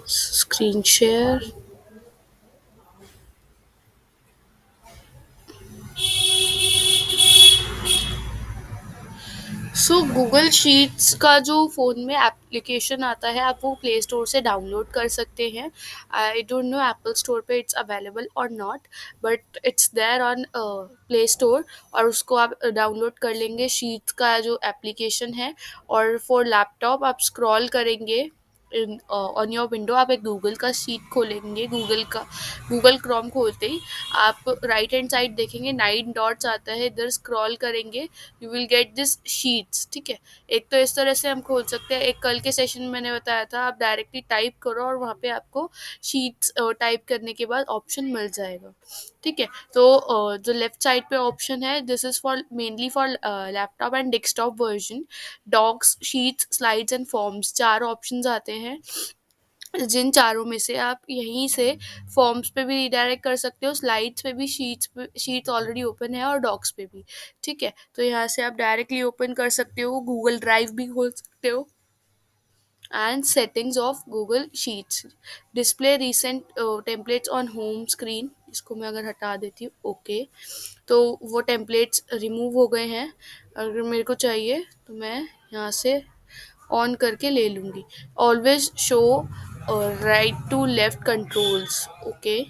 Screen share. सो Google sheets का जो phone में एप्लीकेशन आता है आप वो प्ले स्टोर से डाउनलोड कर सकते हैं. I don't know Apple Store पे इट्स अवेलेबल और not, but it's there on Play Store. और उसको आप डाउनलोड कर लेंगे शीट्स का जो एप्लीकेशन है. और फॉर लैपटॉप आप स्क्रॉल करेंगे ऑन योर विंडो, आप एक गूगल का शीट खोलेंगे. गूगल क्रोम खोलते ही आप राइट हैंड साइड देखेंगे 9 डॉट्स आता है, इधर स्क्रॉल करेंगे. You will get this sheets. ठीक है. एक तो इस तरह से हम खोल सकते हैं. एक कल के सेशन में मैंने बताया था आप डायरेक्टली टाइप करो और वहाँ पे आपको शीट्स टाइप करने के बाद ऑप्शन मिल जाएगा. ठीक है. तो जो लेफ्ट साइड पे ऑप्शन है this is for mainly for laptop and desktop version. Docs, sheets, slides and forms, चार ऑप्शंस आते हैं. जिन चारों में से आप यहीं से फॉर्म्स पे भी रिडायरेक्ट कर सकते हो, स्लाइड्स पे भी, शीट्स ऑलरेडी ओपन है और डॉक्स पे भी. ठीक है. तो यहाँ से आप डायरेक्टली ओपन कर सकते हो, गूगल ड्राइव भी खोल सकते हो. And settings of Google sheets, display recent templates on home screen. इसको मैं अगर हटा देती हूँ ओके, तो वो टेम्पलेट्स रिमूव हो गए हैं. अगर मेरे को चाहिए तो मैं यहाँ से ऑन करके ले लूँगी. Always show right to left controls. Okay.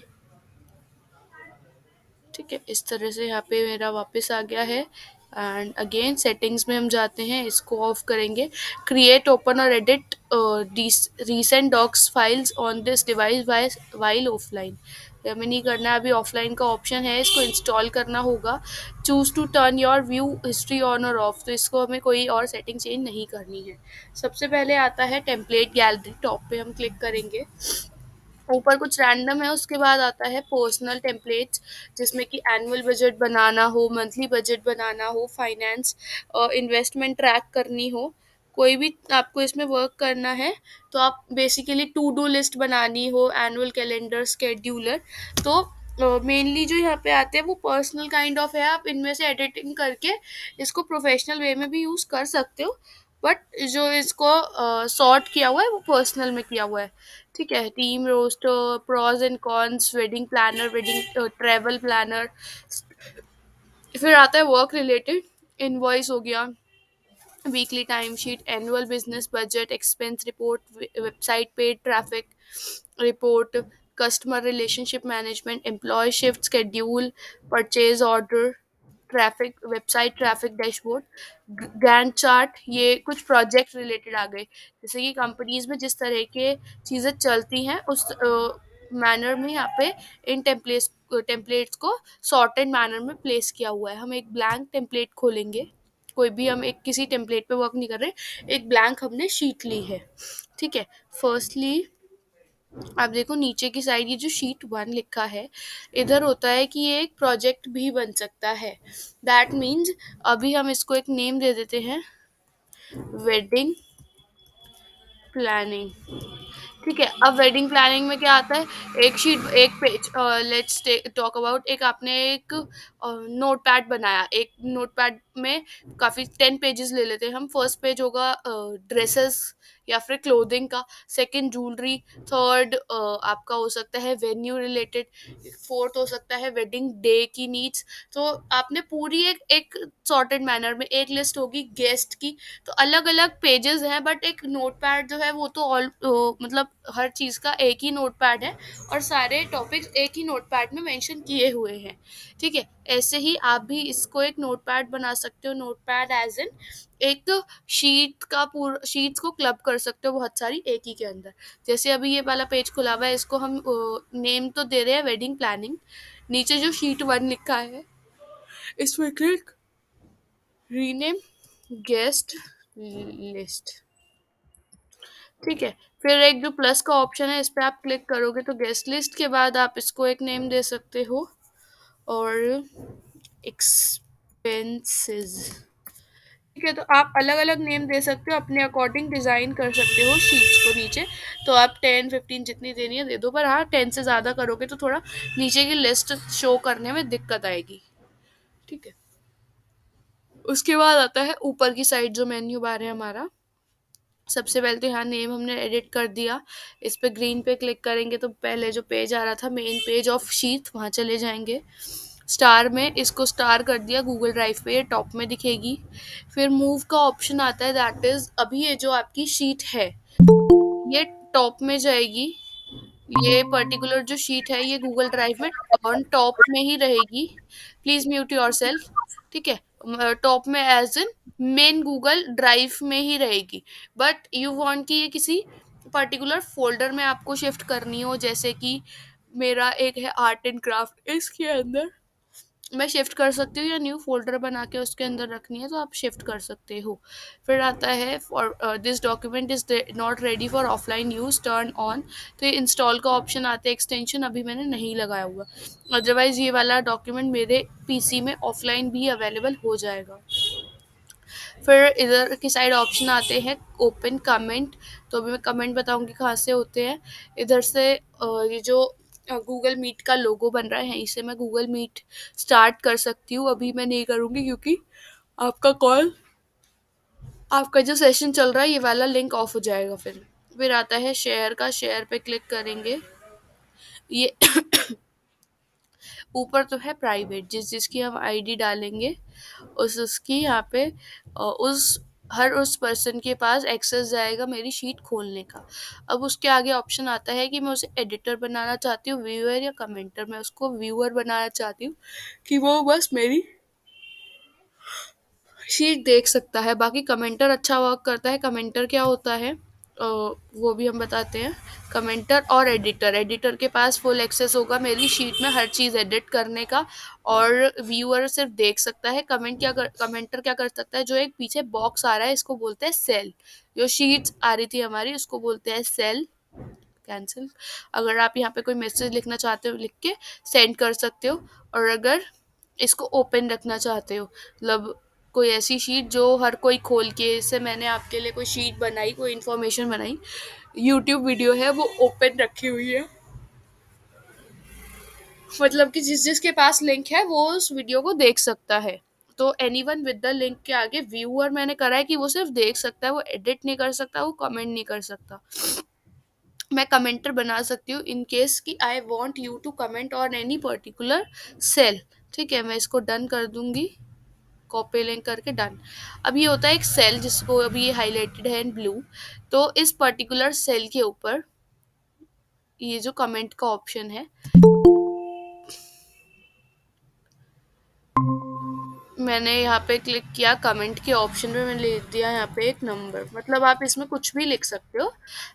ठीक है. इस तरह से यहाँ पे मेरा वापस आ गया है. एंड अगेन सेटिंग्स में हम जाते हैं, इसको ऑफ करेंगे. क्रिएट, ओपन और edit recent docs files on this device while offline. हमें नहीं करना है, अभी ऑफलाइन का ऑप्शन है, इसको इंस्टॉल करना होगा. Choose to turn your view history on और ऑफ, तो इसको हमें कोई और सेटिंग चेंज नहीं करनी है. सबसे पहले आता है टेम्पलेट गैलरी, टॉप पे हम क्लिक करेंगे. ऊपर कुछ रैंडम है, उसके बाद आता है पर्सनल टेम्पलेट्स, जिसमें कि एनुअल बजट बनाना हो, मंथली बजट बनाना हो, फाइनेंस इन्वेस्टमेंट ट्रैक करनी हो, कोई भी आपको इसमें वर्क करना है. तो आप बेसिकली टू डू लिस्ट बनानी हो, एनुअल कैलेंडर, स्केड्यूलर. तो मेनली जो यहाँ पे आते हैं वो पर्सनल काइंड ऑफ है, आप इनमें से एडिटिंग करके इसको प्रोफेशनल वे में भी यूज़ कर सकते हो. बट जो इसको सॉर्ट किया हुआ है वो पर्सनल में किया हुआ है. ठीक है. Team roster, pros and cons, wedding planner, wedding travel planner. फिर आता है वर्क रिलेटेड, इनवॉइस हो गया, weekly time sheet, annual business budget, expense report, website paid traffic report, customer relationship management, employ shift schedule, purchase order, traffic, website traffic dashboard, Gantt chart. ये कुछ project related आ गए, जैसे कि companies में जिस तरह के चीज़ें चलती हैं उस मैनर में यहाँ पे इन टेम्पलेट्स को सॉर्टेड मैनर में प्लेस किया हुआ है. हम एक ब्लैंक टेम्पलेट खोलेंगे, कोई भी हम एक किसी टेम्पलेट पे वर्क नहीं कर रहे, एक ब्लैंक हमने शीट ली है. ठीक है. फर्स्टली आप देखो नीचे की साइड ये जो शीट 1 लिखा है, इधर होता है कि ये एक प्रोजेक्ट भी बन सकता है. दैट मीन्स अभी हम इसको एक नेम दे देते हैं, वेडिंग प्लानिंग. ठीक है. अब वेडिंग प्लानिंग में क्या आता है, एक शीट, एक पेज. लेट्स टॉक अबाउट, एक आपने एक नोट पैड बनाया, एक नोट पैड में काफ़ी 10 पेजेस ले लेते हैं हम. फर्स्ट पेज होगा ड्रेसेस या फिर क्लोथिंग का, सेकंड ज्वेलरी, थर्ड आपका हो सकता है वेन्यू रिलेटेड, फोर्थ हो सकता है वेडिंग डे की नीड्स. तो आपने पूरी एक एक सॉर्टेड मैनर में एक लिस्ट होगी गेस्ट की. तो अलग अलग पेजेस हैं, बट एक नोट पैड जो है वो तो ऑल मतलब हर चीज़ का एक ही नोट पैड है और सारे टॉपिक्स एक ही नोट पैड में मेंशन किए हुए हैं. ठीक है. ऐसे ही आप भी इसको एक नोट पैड बना सकते हो. नोट पैड एज इन एक शीट का पूरा शीट्स को क्लब कर सकते हो बहुत सारी एक ही के अंदर. जैसे अभी ये वाला पेज खुला हुआ है, इसको हम नेम तो दे रहे हैं वेडिंग प्लानिंग. नीचे जो शीट 1 लिखा है इसमें क्लिक रीनेम गेस्ट लिस्ट. ठीक है. फिर एक जो प्लस का ऑप्शन है इस पे आप क्लिक करोगे तो गेस्ट लिस्ट के बाद आप इसको एक नेम दे सकते हो, और एक्सपेंसेस. ठीक है. तो आप अलग अलग नेम दे सकते हो, अपने अकॉर्डिंग डिज़ाइन कर सकते हो शीट्स को नीचे. तो आप 10 15 जितनी देनी है दे दो, पर हाँ 10 से ज़्यादा करोगे तो थोड़ा नीचे की लिस्ट शो करने में दिक्कत आएगी. ठीक है. उसके बाद आता है ऊपर की साइड जो मेन्यू बार है हमारा, सबसे पहले तो यहाँ नेम हमने एडिट कर दिया। इस पे ग्रीन पे क्लिक करेंगे तो पहले जो पेज आ रहा था मेन पेज ऑफ शीट, वहाँ चले जाएंगे। स्टार में इसको स्टार कर दिया, गूगल ड्राइव पे ये टॉप में दिखेगी। फिर मूव का ऑप्शन आता है, दैट इज अभी ये जो आपकी शीट है ये टॉप में जाएगी। ये पर्टिकुलर जो शीट है ये गूगल ड्राइव में ऑन टॉप में ही रहेगी। Please mute yourself. ठीक है, टॉप में as in main Google drive में ही रहेगी। बट यू वांट कि ये किसी पर्टिकुलर फोल्डर में आपको शिफ्ट करनी हो, जैसे कि मेरा एक है आर्ट एंड क्राफ्ट, इसके अंदर मैं शिफ्ट कर सकती हूँ, या न्यू फोल्डर बना के उसके अंदर रखनी है तो आप शिफ्ट कर सकते हो। फिर आता है for this document is not ready for offline use, turn on. तो ये इंस्टॉल का ऑप्शन आता है, एक्सटेंशन अभी मैंने नहीं लगाया हुआ, अदरवाइज ये वाला डॉक्यूमेंट मेरे पीसी में ऑफलाइन भी अवेलेबल हो जाएगा। फिर इधर की साइड ऑप्शन आते हैं ओपन कमेंट। तो अभी मैं कमेंट बताऊंगी कहाँ से होते हैं। इधर से ये जो गूगल मीट का लोगो बन रहा है यहीं से मैं गूगल मीट स्टार्ट कर सकती हूँ। अभी मैं नहीं करूँगी क्योंकि आपका कॉल, आपका जो सेशन चल रहा है ये वाला लिंक ऑफ हो जाएगा। फिर आता है शेयर का, शेयर पे क्लिक करेंगे। ये ऊपर तो है प्राइवेट, जिसकी हम आईडी डालेंगे उसकी यहाँ पे उस हर उस पर्सन के पास एक्सेस जाएगा मेरी शीट खोलने का। अब उसके आगे ऑप्शन आता है कि मैं उसे एडिटर बनाना चाहती हूँ, व्यूअर या कमेंटर। मैं उसको व्यूअर बनाना चाहती हूँ कि वो बस मेरी शीट देख सकता है। बाकी कमेंटर अच्छा वर्क करता है। कमेंटर क्या होता है वो भी हम बताते हैं। कमेंटर और एडिटर, एडिटर के पास फुल एक्सेस होगा मेरी शीट में हर चीज़ एडिट करने का, और व्यूअर सिर्फ देख सकता है। कमेंटर क्या कर सकता है, जो एक पीछे बॉक्स आ रहा है इसको बोलते हैं सेल। जो शीट्स आ रही थी हमारी उसको बोलते हैं सेल। कैंसिल। अगर आप यहाँ पे कोई मैसेज लिखना चाहते हो लिख के सेंड कर सकते हो। और अगर इसको ओपन रखना चाहते हो, मतलब कोई ऐसी शीट जो हर कोई खोल के, इससे मैंने आपके लिए कोई शीट बनाई, कोई इन्फॉर्मेशन बनाई, यूट्यूब वीडियो है वो ओपन रखी हुई है, मतलब कि जिस जिसके पास लिंक है वो उस वीडियो को देख सकता है। तो any one with the link के आगे व्यूअर मैंने करा है कि वो सिर्फ देख सकता है, वो एडिट नहीं कर सकता, वो कमेंट नहीं कर सकता। मैं कमेंटर बना सकती हूँ इन केस कि I want you to comment on any particular cell. ठीक है, मैं इसको डन कर दूंगी, कॉपी लिंक करके डन। अब ये होता है एक सेल जिसको अभी ये हाईलाइटेड है इन ब्लू। तो इस पर्टिकुलर सेल के ऊपर ये जो कमेंट का ऑप्शन है, मैंने यहाँ पे क्लिक किया कमेंट के ऑप्शन पे, मैंने लिख दिया यहाँ पे एक नंबर। मतलब आप इसमें कुछ भी लिख सकते हो,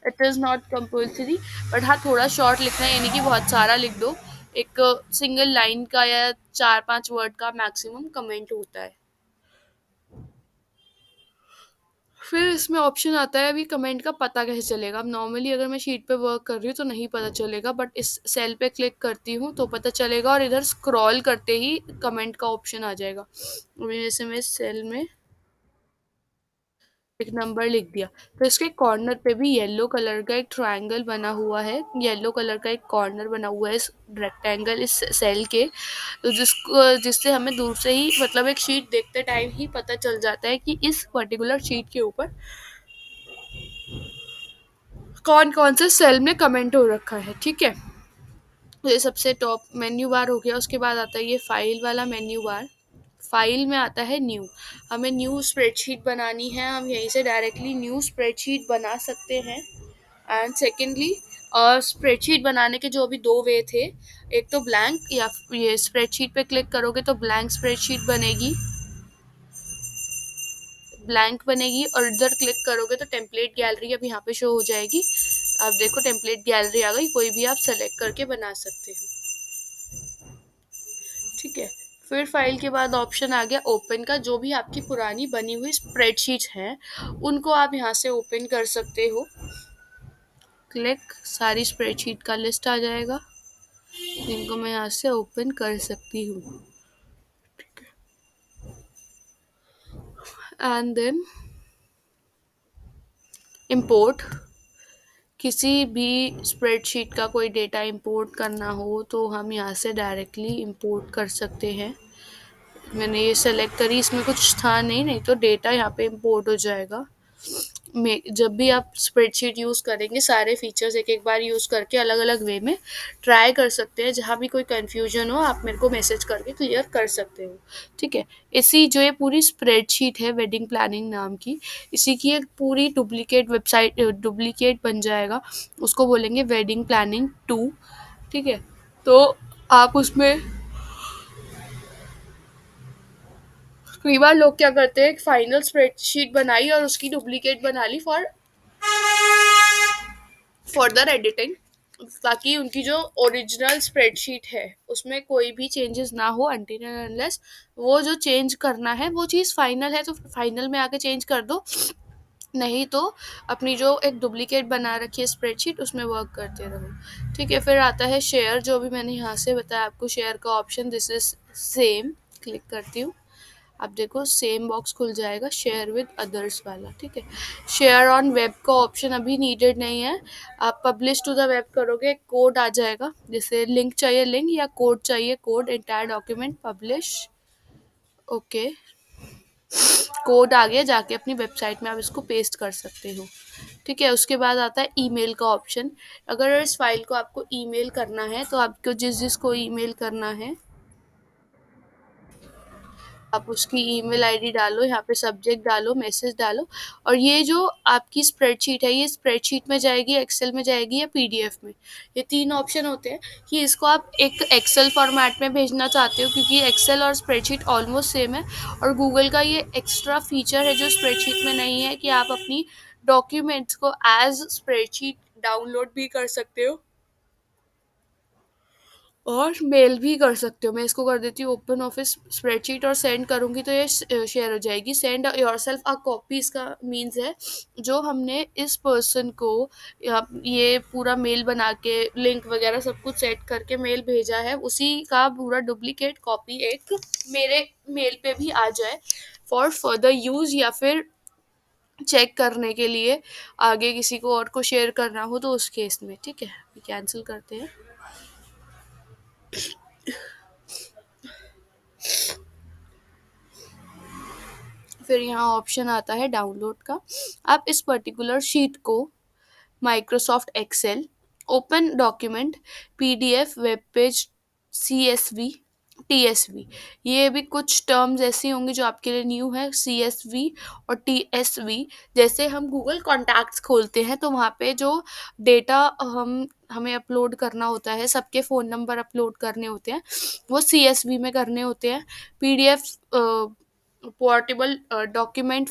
it is not compulsory. But हाँ, थोड़ा शॉर्ट लिखना है, यानी कि बहुत सारा लिख दो। एक सिंगल लाइन का या 4-5 वर्ड का मैक्सिमम कमेंट होता है। फिर इसमें ऑप्शन आता है अभी कमेंट का पता कैसे चलेगा। अब नॉर्मली अगर मैं शीट पे वर्क कर रही हूँ तो नहीं पता चलेगा, बट इस सेल पे क्लिक करती हूँ तो पता चलेगा, और इधर स्क्रॉल करते ही कमेंट का ऑप्शन आ जाएगा। अभी जैसे मैं इस सेल में एक नंबर लिख दिया, तो इसके कॉर्नर पे भी येलो कलर का एक ट्रायंगल बना हुआ है, येलो कलर का एक कॉर्नर बना हुआ है इस रेक्टेंगल इस सेल के। तो जिससे हमें दूर से ही, मतलब एक शीट देखते टाइम ही पता चल जाता है कि इस पर्टिकुलर शीट के ऊपर कौन कौन से सेल में कमेंट हो रखा है। ठीक है, तो ये सबसे टॉप मेन्यू बार हो गया। उसके बाद आता है ये फाइल वाला मेन्यू बार। फाइल में आता है न्यू। हमें न्यू स्प्रेडशीट बनानी है, हम यहीं से डायरेक्टली न्यू स्प्रेडशीट बना सकते हैं। एंड सेकेंडली, स्प्रेडशीट बनाने के जो अभी दो वे थे, एक तो ब्लैंक, या ये स्प्रेडशीट पे क्लिक करोगे तो ब्लैंक स्प्रेडशीट बनेगी, ब्लैंक बनेगी। और इधर क्लिक करोगे तो टेम्पलेट गैलरी अब यहाँ पे शो हो जाएगी। आप देखो टेम्पलेट गैलरी आ गई, कोई भी आप सेलेक्ट करके बना सकते हो। ठीक है, फिर फाइल के बाद ऑप्शन आ गया ओपन का। जो भी आपकी पुरानी बनी हुई स्प्रेडशीट हैं उनको आप यहाँ से ओपन कर सकते हो। क्लिक, सारी स्प्रेडशीट का लिस्ट आ जाएगा जिनको मैं यहाँ से ओपन कर सकती हूँ। And then import. किसी भी स्प्रेडशीट का कोई डेटा इंपोर्ट करना हो तो हम यहाँ से डायरेक्टली इंपोर्ट कर सकते हैं। मैंने ये सेलेक्ट करी, इसमें कुछ था नहीं, नहीं तो डेटा यहाँ पे इंपोर्ट हो जाएगा। में जब भी आप स्प्रेडशीट यूज़ करेंगे सारे फीचर्स एक एक बार यूज़ करके अलग अलग वे में ट्राई कर सकते हैं। जहाँ भी कोई कन्फ्यूजन हो आप मेरे को मैसेज करके क्लियर कर सकते हो। ठीक है, इसी जो ये पूरी स्प्रेडशीट है वेडिंग प्लानिंग नाम की, इसी की एक पूरी डुप्लीकेट वेबसाइट डुप्लीकेट बन जाएगा, उसको बोलेंगे वेडिंग प्लानिंग 2। ठीक है, तो आप उसमें कई बार लोग क्या करते हैं, एक फाइनल स्प्रेडशीट बनाई और उसकी डुप्लीकेट बना ली फॉर फर्दर एडिटिंग, ताकि उनकी जो ओरिजिनल स्प्रेडशीट है उसमें कोई भी चेंजेस ना हो अनटिल एंड अनलेस वो जो चेंज करना है वो चीज़ फाइनल है तो फाइनल में आके चेंज कर दो, नहीं तो अपनी जो एक डुप्लीकेट बना रखी है स्प्रेडशीट उसमें वर्क करते रहो। ठीक है, फिर आता है शेयर, जो भी मैंने यहाँ से बताया आपको शेयर का option, this is same, click करती हूँ। आप देखो सेम बॉक्स खुल जाएगा शेयर विद अदर्स वाला। ठीक है, शेयर ऑन वेब का ऑप्शन अभी नीडेड नहीं है। आप पब्लिश टू द वेब करोगे कोड आ जाएगा, जैसे लिंक चाहिए लिंक या कोड चाहिए code, entire document publish. Okay, code आ गया, जाके अपनी वेबसाइट में आप इसको पेस्ट कर सकते हो। ठीक है, उसके बाद आता है ईमेल का ऑप्शन। अगर इस फाइल को आपको ईमेल करना है तो आपको जिस जिसको ईमेल करना है आप उसकी ईमेल आईडी डालो, यहाँ पे सब्जेक्ट डालो, मैसेज डालो, और ये जो आपकी स्प्रेडशीट है ये स्प्रेडशीट में जाएगी, एक्सेल में जाएगी या पीडीएफ में। ये तीन ऑप्शन होते हैं कि इसको आप एक एक्सेल फॉर्मेट में भेजना चाहते हो, क्योंकि एक्सेल और स्प्रेडशीट ऑलमोस्ट सेम है, और गूगल का ये एक्स्ट्रा फीचर है जो स्प्रेडशीट में नहीं है कि आप अपनी डॉक्यूमेंट्स को एज स्प्रेडशीट डाउनलोड भी कर सकते हो और मेल भी कर सकते हो। मैं इसको कर देती हूँ ओपन ऑफिस स्प्रेडशीट और सेंड करूँगी तो ये शेयर हो जाएगी। सेंड योरसेल्फ अ कॉपी इसका मीन्स है जो हमने इस पर्सन को ये पूरा मेल बना के लिंक वगैरह सब कुछ सेट करके मेल भेजा है, उसी का पूरा डुप्लीकेट कॉपी एक मेरे मेल पे भी आ जाए फॉर फर्दर यूज़, या फिर चेक करने के लिए आगे किसी को और को शेयर करना हो तो उस केस में। ठीक है, कैंसिल करते हैं। फिर यहाँ ऑप्शन आता है डाउनलोड का। आप इस पर्टिकुलर शीट को Microsoft Excel, open document, PDF, web page, CSV, TSV, ये भी कुछ टर्म्स ऐसी होंगी जो आपके लिए न्यू है। सीएसवी और टीएसवी, जैसे हम गूगल कॉन्टैक्ट्स खोलते हैं तो वहाँ पे जो डेटा हमें अपलोड करना होता है, सबके फ़ोन नंबर अपलोड करने होते हैं, वो सीएसवी में करने होते हैं। पीडीएफ पोर्टेबल डॉक्यूमेंट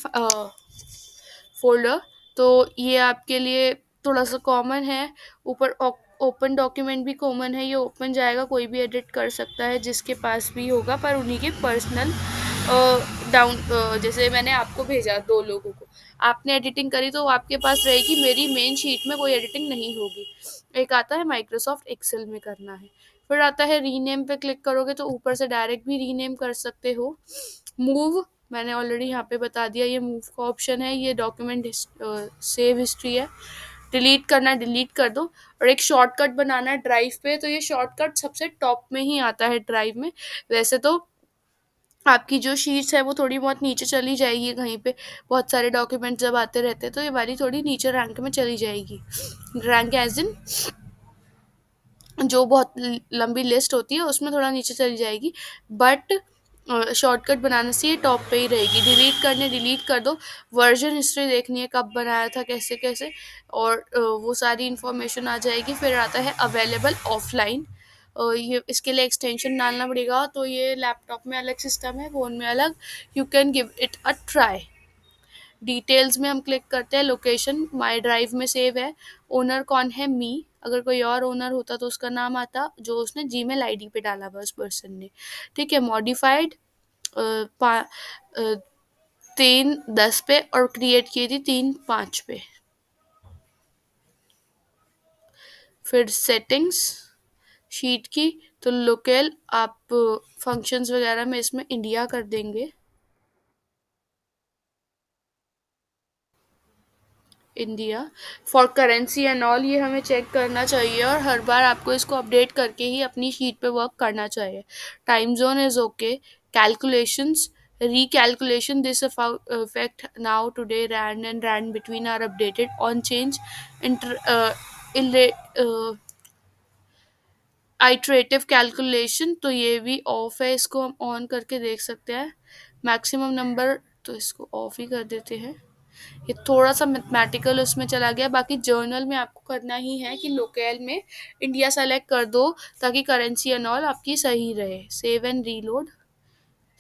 फ़ोल्डर, तो ये आपके लिए थोड़ा-सा कॉमन है। ऊपर ओपन डॉक्यूमेंट भी कॉमन है, ये ओपन जाएगा, कोई भी एडिट कर सकता है जिसके पास भी होगा, पर उन्हीं के पर्सनल जैसे मैंने आपको भेजा 2 लोगों को, आपने एडिटिंग करी तो वो आपके पास रहेगी, मेरी मेन शीट में कोई एडिटिंग नहीं होगी। एक आता है माइक्रोसॉफ्ट एक्सेल में करना है। फिर आता है रीनेम पे क्लिक करोगे तो ऊपर से डायरेक्ट भी रीनेम कर सकते हो। मूव, मैंने ऑलरेडी यहाँ पे बता दिया, ये मूव का ऑप्शन है, ये डॉक्यूमेंट सेव हिस्ट्री है। डिलीट करना डिलीट कर दो, और एक शॉर्टकट बनाना है ड्राइव पे, तो ये शॉर्टकट सबसे टॉप में ही आता है ड्राइव में। वैसे तो आपकी जो शीट्स है वो थोड़ी बहुत नीचे चली जाएगी, कहीं पे बहुत सारे डॉक्यूमेंट जब आते रहते हैं तो ये वाली थोड़ी नीचे रैंक में चली जाएगी। रैंक एज इन जो बहुत लंबी लिस्ट होती है उसमें थोड़ा नीचे चली जाएगी, बट शॉर्टकट बनाने से ये टॉप पे ही रहेगी। डिलीट करने डिलीट कर दो, वर्जन हिस्ट्री देखनी है कब बनाया था कैसे कैसे, और वो सारी इन्फॉर्मेशन आ जाएगी। फिर आता है अवेलेबल ऑफलाइन, ये इसके लिए एक्सटेंशन डालना पड़ेगा, तो ये लैपटॉप में अलग सिस्टम है, फ़ोन में अलग। You can give it a try. Details में हम क्लिक करते हैं, लोकेशन माई ड्राइव में सेव है, ओनर कौन है, मी, अगर कोई और ओनर होता तो उसका नाम आता जो उसने जीमेल आईडी पे डाला हुआ उस पर्सन ने। ठीक है, मॉडिफाइड 3/10 पे और क्रिएट की थी 3/5 पे। फिर सेटिंग्स शीट की, तो लोकल आप फंक्शंस वगैरह में इसमें इंडिया कर देंगे, India. For currency and all ये हमें चेक करना चाहिए, और हर बार आपको इसको अपडेट करके ही अपनी शीट पे वर्क करना चाहिए। Time zone is okay, calculations Recalculation this effect now today rand and rand between are updated on change inter ille- iterative calculation, तो ये भी ऑफ है, इसको हम ऑन करके देख सकते हैं। मैक्सिमम नंबर, तो इसको ऑफ ही कर देते हैं। ये थोड़ा सा मैथमेटिकल उसमें चला गया, बाकी जर्नल में आपको करना ही है कि लोकल में इंडिया सेलेक्ट कर दो ताकि करेंसी एंड ऑल आपकी सही रहे। सेव एंड रीलोड,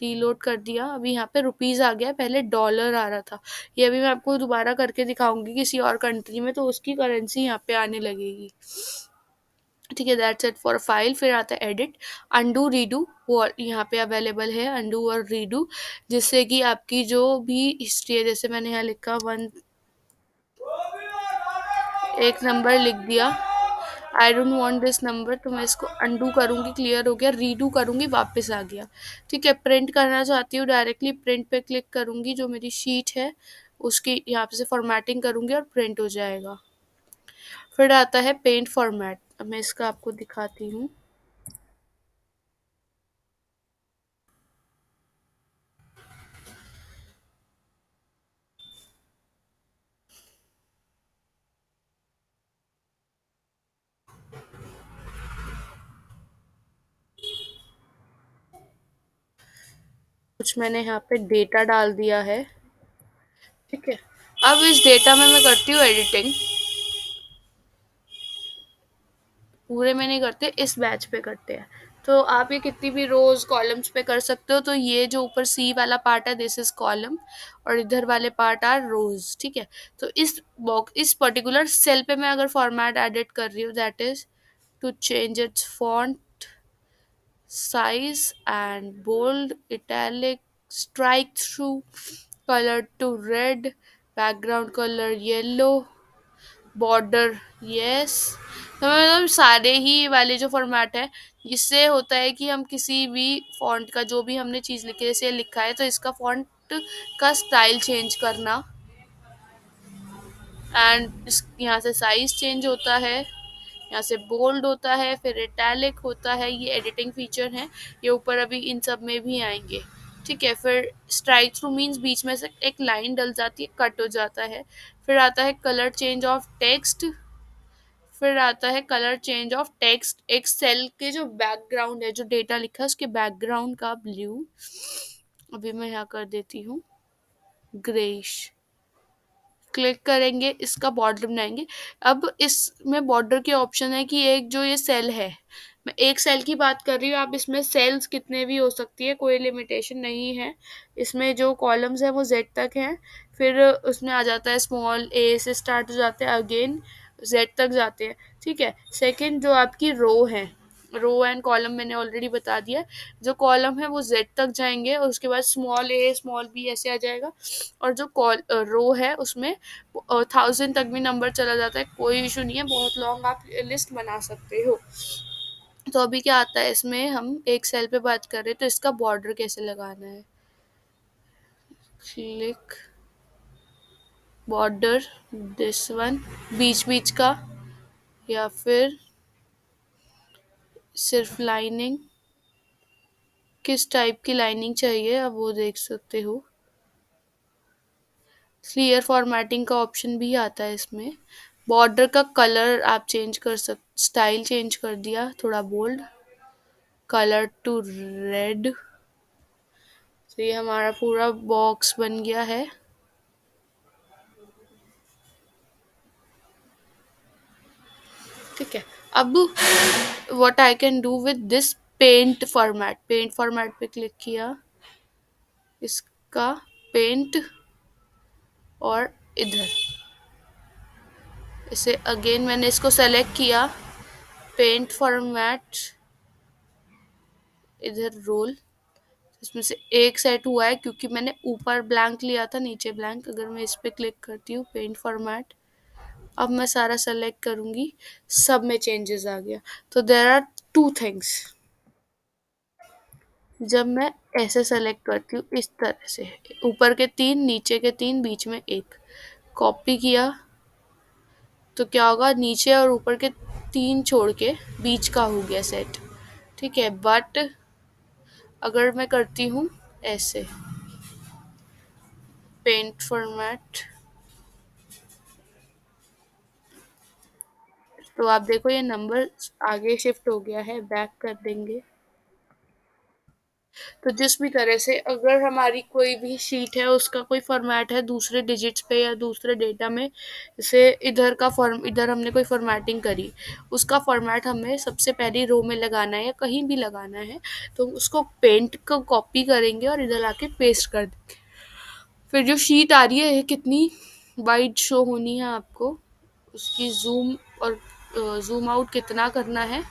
रीलोड कर दिया। अभी यहाँ पे रुपीज़ आ गया, पहले डॉलर आ रहा था। ये अभी मैं आपको दोबारा करके दिखाऊंगी किसी और कंट्री में, तो उसकी करेंसी यहाँ पे आने लगेगी। ठीक है, दैट्स इट फॉर फाइल। फिर आता है एडिट, अंडू रीडू, वो यहाँ पे अवेलेबल है, अंडू और रीडू, जिससे कि आपकी जो भी हिस्ट्री है, जैसे मैंने यहाँ लिखा वन, एक नंबर लिख दिया, I don't want this number, तो मैं इसको अंडू करूँगी, क्लियर हो गया, रीडू करूँगी, वापस आ गया। ठीक है, प्रिंट करना चाहती हूँ, डायरेक्टली प्रिंट पे क्लिक करूँगी, जो मेरी शीट है उसकी यहाँ पे से फॉर्मेटिंग करूँगी और प्रिंट हो जाएगा। फिर आता है पेंट फॉर्मेट, अब मैं इसका आपको दिखाती हूँ। कुछ मैंने यहाँ पे डेटा डाल दिया है। ठीक है, अब इस डेटा में मैं करती हूँ एडिटिंग। पूरे में नहीं करते, इस बैच पे करते हैं। तो आप ये कितनी भी रोज कॉलम्स पे कर सकते हो। तो ये जो ऊपर सी वाला पार्ट है दिस इज कॉलम, और इधर वाले पार्ट आर रोज। ठीक है, तो इस बॉक्स, इस पर्टिकुलर सेल पे मैं अगर फॉर्मेट एडिट कर रही हूँ, that is to change its font size and bold, italic, strike through, color to red, background color yellow, border yes. तो मतलब सारे ही वाले जो फॉर्मेट है, जिससे होता है कि हम किसी भी फॉन्ट का जो भी हमने चीज़ लिखी है, जैसे लिखा है तो इसका फॉन्ट का स्टाइल चेंज करना, एंड इस यहाँ से साइज चेंज होता है, यहाँ से बोल्ड होता है, फिर इटैलिक होता है। ये एडिटिंग फीचर हैं, ये ऊपर अभी इन सब में भी आएंगे। ठीक है, फिर स्ट्राइक थ्रू मीन्स बीच में से एक लाइन डल जाती है, कट हो जाता है। फिर आता है कलर चेंज ऑफ टेक्स्ट, फिर आता है कलर चेंज ऑफ टेक्स्ट, एक सेल के जो बैकग्राउंड है, जो डेटा लिखा है उसके बैकग्राउंड का ब्लू, अभी मैं यहाँ कर देती हूँ ग्रेइश। क्लिक करेंगे, इसका बॉर्डर बनाएंगे। अब इसमें बॉर्डर के ऑप्शन है कि एक जो ये सेल है, मैं एक सेल की बात कर रही हूँ, आप इसमें सेल्स कितने भी हो सकती है, कोई लिमिटेशन नहीं है। इसमें जो कॉलम्स है वो जेड तक हैं, फिर उसमें आ जाता है स्मॉल ए से स्टार्ट हो जाते हैं, अगेन जेड तक जाते हैं। ठीक है, सेकंड जो आपकी रो है, रो एंड कॉलम मैंने ऑलरेडी बता दिया। जो कॉलम है वो जेड तक जाएंगे, और उसके बाद स्मॉल ए स्मॉल बी ऐसे आ जाएगा। और जो कॉल रो है उसमें 1000 तक भी नंबर चला जाता है, कोई इशू नहीं है, बहुत लॉन्ग आप लिस्ट बना सकते हो। तो अभी क्या आता है इसमें, हम एक सेल पे बात कर रहे हैं, तो इसका बॉर्डर कैसे लगाना है, क्लिक बॉर्डर, दिस वन, बीच बीच का, या फिर सिर्फ लाइनिंग, किस टाइप की लाइनिंग चाहिए अब वो देख सकते हो। क्लियर फॉर्मेटिंग का ऑप्शन भी आता है इसमें। बॉर्डर का कलर आप चेंज कर स्टाइल चेंज कर दिया, थोड़ा बोल्ड, कलर टू रेड। तो ये हमारा पूरा बॉक्स बन गया है। ठीक है, अब what I can do with this paint format, paint format पे क्लिक किया, इसका पेंट, और इधर इसे अगेन मैंने इसको सेलेक्ट किया, पेंट फॉर्मेट, इधर रोल, इसमें से एक सेट हुआ है क्योंकि मैंने ऊपर ब्लैंक लिया था, नीचे ब्लैंक। अगर मैं इस पे क्लिक करती हूँ पेंट फॉर्मेट, अब मैं सारा सेलेक्ट करूँगी, सब में चेंजेस आ गया। तो देयर आर टू थिंग्स, जब मैं ऐसे सेलेक्ट करती हूँ इस तरह से, ऊपर के तीन, नीचे के तीन, बीच में एक, कॉपी किया, तो क्या होगा, नीचे और ऊपर के तीन छोड़ के बीच का हो गया सेट। ठीक है, बट अगर मैं करती हूँ ऐसे, पेंट फॉर्मेट। तो आप देखो ये नंबर आगे शिफ्ट हो गया है, बैक कर देंगे। तो जिस भी तरह से अगर हमारी कोई भी शीट है उसका कोई फॉर्मेट है दूसरे डिजिट्स पे या दूसरे डेटा में, जैसे इधर का फॉर्म, इधर हमने कोई फॉर्मेटिंग करी, उसका फॉर्मेट हमें सबसे पहली रो में लगाना है या कहीं भी लगाना है, तो उसको पेंट को कॉपी करेंगे और इधर आके पेस्ट कर देंगे। फिर जो शीट आ रही है ये कितनी वाइड शो होनी है आपको, उसकी जूम और जूम आउट कितना करना है।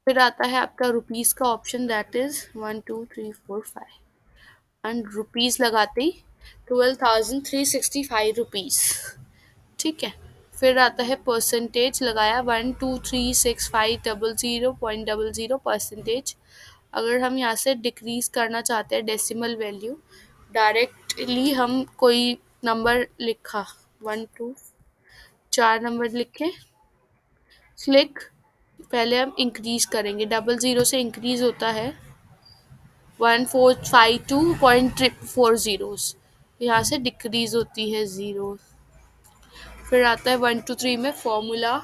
फिर आता है आपका रुपीस का option, that is 1 2 3 4 5, and rupees लगाते ही 12,365 रुपीस। ठीक है। फिर आता है परसेंटेज, लगाया 1 2 3 6 5 0 0 0.00 परसेंटेज। अगर हम यहाँ से डिक्रीज करना चाहते हैं डेसिमल वैल्यू, डायरेक्टली हम कोई नंबर लिखा, 1 2, 4 नंबर लिखे, क्लिक। पहले हम इंक्रीज करेंगे, 00 से इंक्रीज होता है 1452.4 यहाँ से डिक्रीज होती है ज़ीरो। फिर आता है 1 2 3 में फॉर्मूला,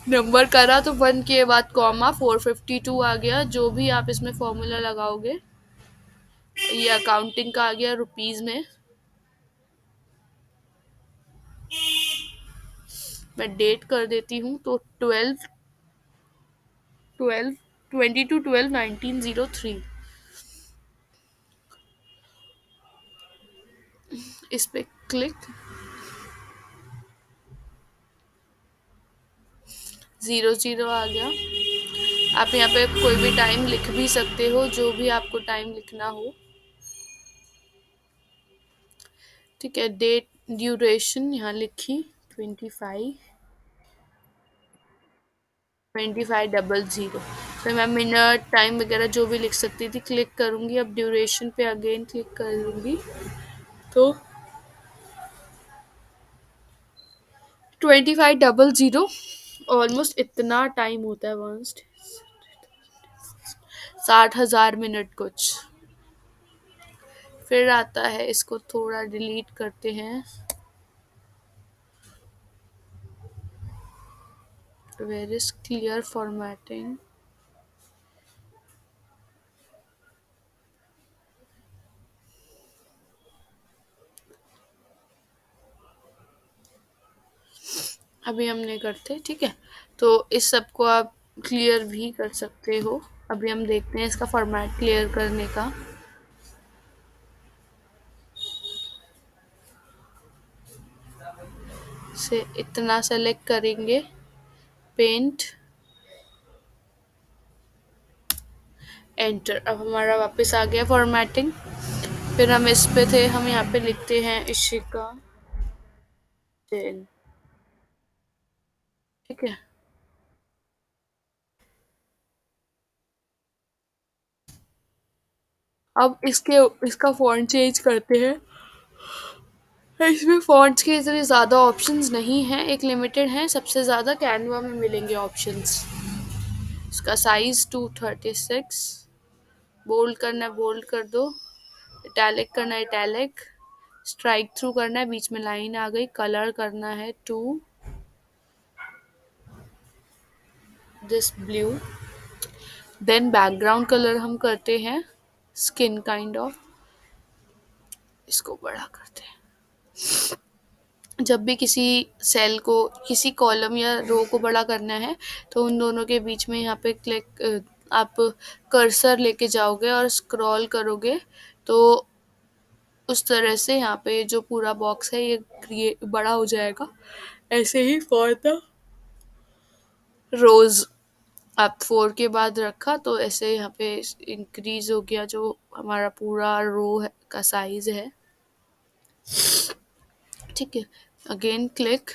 नंबर करा तो 1 के बाद कॉमा 452 आ गया। जो भी आप इसमें फॉर्मूला लगाओगे, ये अकाउंटिंग का आ गया रुपीज में। मैं डेट कर देती हूँ, तो 12 22 12 1903, इस पे क्लिक। 00 आ गया। आप यहाँ पे कोई भी टाइम लिख भी सकते हो, जो भी आपको टाइम लिखना हो। ठीक है, डेट ड्यूरेशन यहाँ लिखी 25 फिर मैं मिनट टाइम वगैरह जो भी लिख सकती थी, क्लिक करूँगी। अब ड्यूरेशन पे अगेन क्लिक करूँगी, तो 25 00, ऑलमोस्ट इतना टाइम होता है, 60,000 मिनट कुछ। फिर आता है, इसको थोड़ा डिलीट करते हैं, वेयर इज क्लियर फॉर्मेटिंग। अभी हम नहीं करते, ठीक है। तो इस सब को आप क्लियर भी कर सकते हो। अभी हम देखते हैं इसका फॉर्मेट क्लियर करने का। से इतना सेलेक्ट करेंगे, पेंट, एंटर। अब हमारा वापस आ गया फॉर्मेटिंग। फिर हम इस पे थे, हम यहाँ पे लिखते हैं इशिका जैन। ठीक है। अब इसका फॉन्ट चेंज करते हैं। इसमें फॉन्ट्स के इतने ज़्यादा ऑप्शंस नहीं हैं, एक लिमिटेड हैं, सबसे ज़्यादा कैनवा में मिलेंगे ऑप्शंस। इसका साइज 236, बोल्ड करना है बोल्ड कर दो, इटैलिक करना है इटैलिक, स्ट्राइक थ्रू करना है, बीच में लाइन आ गई, कलर करना है to this blue. Then background colour हम करते हैं स्किन काइंड ऑफ, इसको बड़ा करते हैं। जब भी किसी सेल को, किसी कॉलम या रो को बड़ा करना है, तो उन दोनों के बीच में यहाँ पे क्लिक, आप कर्सर लेके जाओगे और स्क्रॉल करोगे, तो उस तरह से यहाँ पे जो पूरा बॉक्स है ये क्रिएट बड़ा हो जाएगा। ऐसे ही फॉर द रोज, आप 4 के बाद रखा तो ऐसे यहाँ पे इंक्रीज हो गया जो हमारा पूरा रो का साइज है। ठीक है, अगेन क्लिक।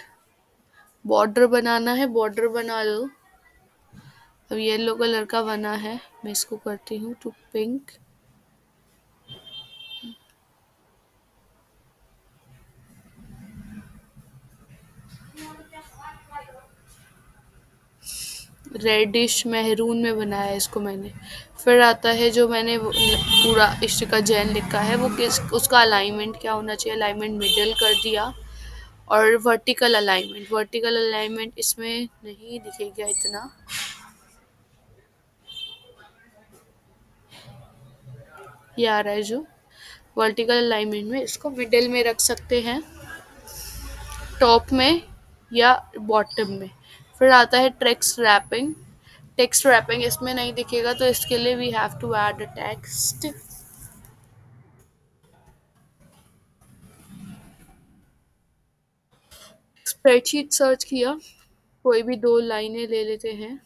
बॉर्डर बनाना है, बॉर्डर बना लो। अब येलो कलर का बना है, मैं इसको करती हूँ टू पिंक। रेडिश मेहरून में बनाया है इसको मैंने। फिर आता है जो मैंने पूरा इश्क का जैन लिखा है, वो किस उसका अलाइनमेंट क्या होना चाहिए, अलाइनमेंट मिडल कर दिया। और वर्टिकल अलाइनमेंट इसमें नहीं दिखेगा इतना, ये आ रहा है जो वर्टिकल अलाइनमेंट में, इसको मिडिल में रख सकते हैं, टॉप में या बॉटम में। फिर आता है टेक्स्ट रैपिंग इसमें नहीं दिखेगा, तो इसके लिए we have to add a text. Spreadsheet search किया, कोई भी दो लाइनें ले लेते हैं।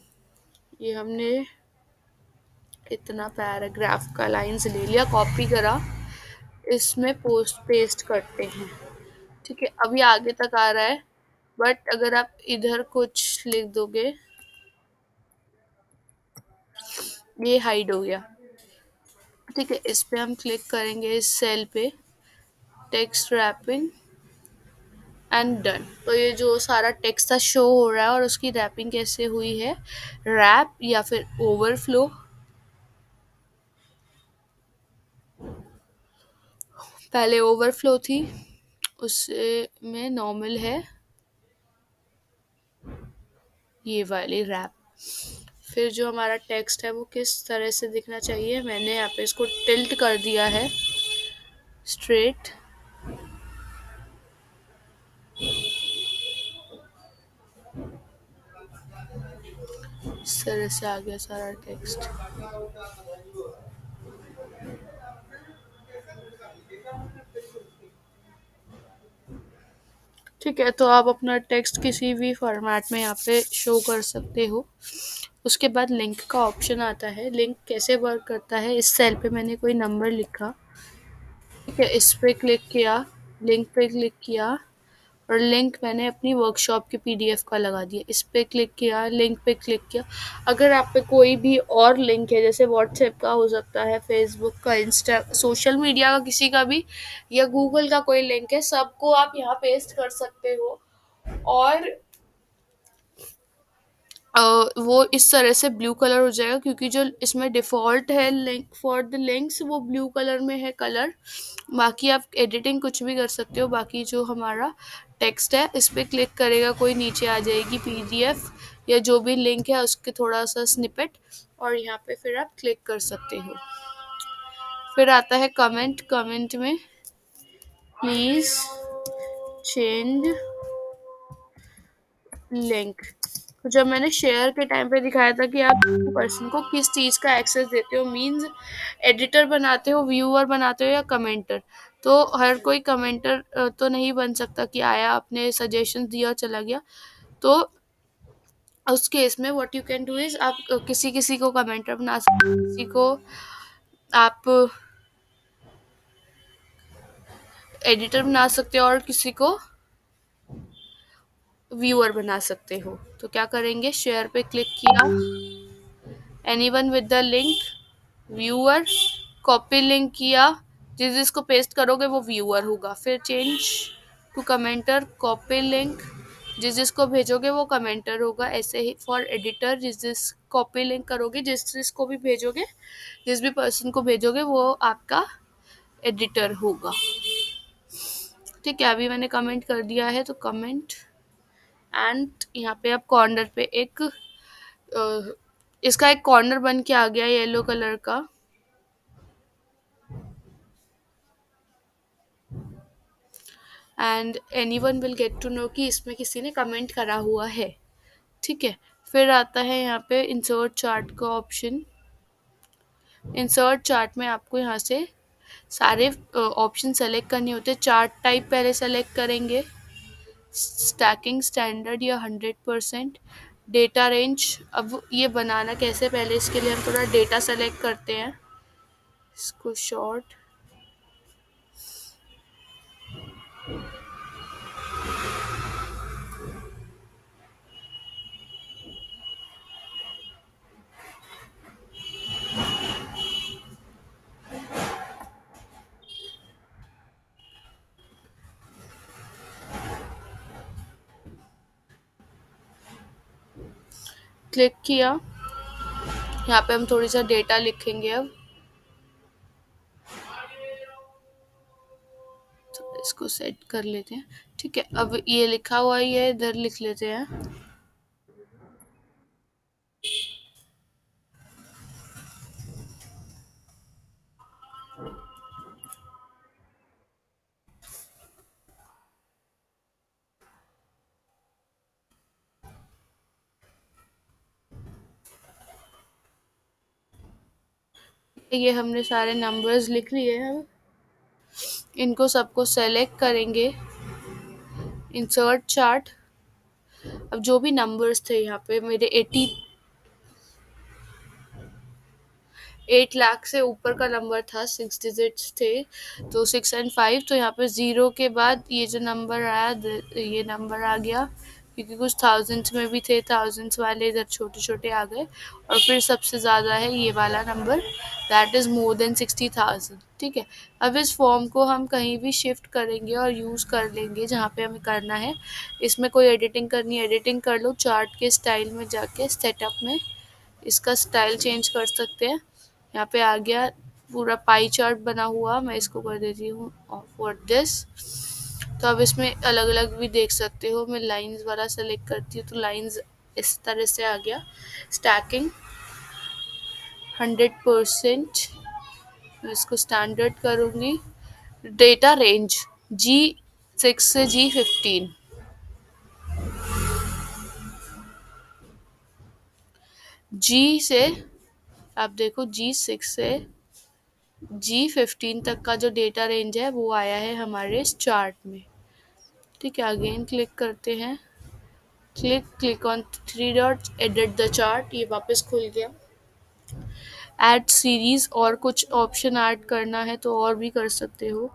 ये हमने इतना पैराग्राफ का लाइंस ले लिया, कॉपी करा, इसमें पोस्ट पेस्ट करते हैं। ठीक है, अभी आगे तक आ रहा है, बट अगर आप इधर कुछ लिख दोगे, ये हाइड हो गया। ठीक है, इस पे हम क्लिक करेंगे, इस सेल पे, टेक्स्ट रैपिंग एंड डन। तो ये जो सारा टेक्स्ट था शो हो रहा है, और उसकी रैपिंग कैसे हुई है, रैप या फिर ओवरफ्लो। पहले ओवरफ्लो थी, उससे में नॉर्मल है ये वाली रैप। फिर जो हमारा टेक्स्ट है वो किस तरह से दिखना चाहिए, मैंने यहाँ पे इसको टिल्ट कर दिया है स्ट्रेट। इस तरह से आ गया सारा टेक्स्ट। ठीक है, तो आप अपना टेक्स्ट किसी भी फॉर्मेट में यहाँ पे शो कर सकते हो। उसके बाद लिंक का ऑप्शन आता है। लिंक कैसे वर्क करता है, इस सेल पे मैंने कोई नंबर लिखा, ठीक है, इस पे क्लिक किया, लिंक पे क्लिक किया, और लिंक मैंने अपनी वर्कशॉप के पीडीएफ का लगा दिया। इस पे क्लिक किया, लिंक पे क्लिक किया। अगर आप पे कोई भी और लिंक है, जैसे व्हाट्सएप का हो सकता है, फेसबुक का, इंस्टा, सोशल मीडिया का किसी का भी, या गूगल का कोई लिंक है, सबको आप यहाँ पेस्ट कर सकते हो। और वो इस तरह से ब्लू कलर हो जाएगा, क्योंकि जो इसमें डिफ़ॉल्ट है लिंक फॉर द लिंक्स, वो ब्लू कलर में है कलर। बाकी आप एडिटिंग कुछ भी कर सकते हो। बाकी जो हमारा टेक्स्ट है, इस पे क्लिक करेगा कोई, नीचे आ जाएगी पीडीएफ या जो भी लिंक है उसके थोड़ा सा स्निपेट, और यहाँ पे फिर आप क्लिक कर सकते हो। फिर आता है कमेंट। कमेंट में प्लीज़ चेंज लिंक। तो जब मैंने शेयर के टाइम पे दिखाया था कि आप पर्सन को किस चीज़ का एक्सेस देते हो, मींस एडिटर बनाते हो, व्यूअर बनाते हो, या कमेंटर। तो हर कोई कमेंटर तो नहीं बन सकता कि आया, अपने सजेशन दिया, चला गया। तो उस केस में what you can do is, आप किसी किसी को कमेंटर बना सकते हो, किसी को आप एडिटर बना सकते हो, और किसी को व्यूअर बना सकते हो। तो क्या करेंगे, शेयर पे क्लिक किया, anyone with the link, viewer, copy link किया, जिस जिसको पेस्ट करोगे वो व्यूअर होगा। फिर change to commenter, copy link, जिस जिसको भेजोगे वो कमेंटर होगा। ऐसे ही फॉर एडिटर, जिस जिस कॉपी लिंक करोगे, जिस जिसको भी भेजोगे, जिस भी पर्सन को भेजोगे, वो आपका एडिटर होगा। ठीक है, अभी मैंने कमेंट कर दिया है, तो कमेंट, एंड यहाँ पे आप कॉर्नर पे एक इसका एक कॉर्नर बन के आ गया येलो कलर का। And any one will get to know कि इसमें किसी ने कमेंट करा हुआ है। ठीक है, फिर आता है यहाँ पे इंसर्ट चार्ट का ऑप्शन। इंसर्ट चार्ट में आपको यहाँ से सारे ऑप्शन सेलेक्ट करने होते हैं। चार्ट टाइप पहले सेलेक्ट करेंगे, स्टैकिंग स्टैंडर्ड या 100%, डेटा रेंज। अब ये बनाना कैसे, पहले इसके लिए हम थोड़ा डेटा सेलेक्ट करते हैं, इसको शॉर्ट, क्लिक किया। यहाँ पे हम थोड़ी सा डेटा लिखेंगे अब, तो इसको सेट कर लेते हैं। ठीक है, अब ये लिखा हुआ ही है, इधर लिख लेते हैं। ये हमने सारे नंबर्स लिख लिए हैं। अब इनको सबको सेलेक्ट करेंगे, इंसर्ट चार्ट। अब जो भी नंबर्स थे यहाँ पे मेरे 8 लाख से ऊपर का नंबर था, 6 डिजिट्स थे, तो 6 एंड 5, तो यहाँ पे ज़ीरो के बाद ये जो नंबर आया, ये नंबर आ गया, क्योंकि कुछ थाउजेंड्स में भी थे, थाउजेंड्स वाले इधर छोटे छोटे आ गए, और फिर सबसे ज़्यादा है ये वाला number, that is more than 60,000। ठीक है, अब इस फॉर्म को हम कहीं भी शिफ्ट करेंगे और यूज़ कर लेंगे जहाँ पे हमें करना है। इसमें कोई एडिटिंग करनी है, एडिटिंग कर लो, चार्ट के स्टाइल में जाके सेटअप में इसका स्टाइल चेंज कर सकते हैं। यहाँ पे आ गया पूरा पाई चार्ट बना हुआ, मैं इसको कर देती हूँ फॉर दिस। तो अब इसमें अलग अलग भी देख सकते हो, मैं लाइंस वाला सेलेक्ट करती हूँ तो लाइंस इस तरह से आ गया। स्टैकिंग 100%, मैं इसको स्टैंडर्ड करूँगी। डेटा रेंज G6 से G15, जी से, आप देखो G6 से G15 तक का जो डेटा रेंज है वो आया है हमारे इस चार्ट में। ठीक है, अगेन क्लिक करते हैं, click on three dots, edit the chart, ये वापस खुल गया। ऐड सीरीज, और कुछ ऑप्शन ऐड करना है तो और भी कर सकते हो।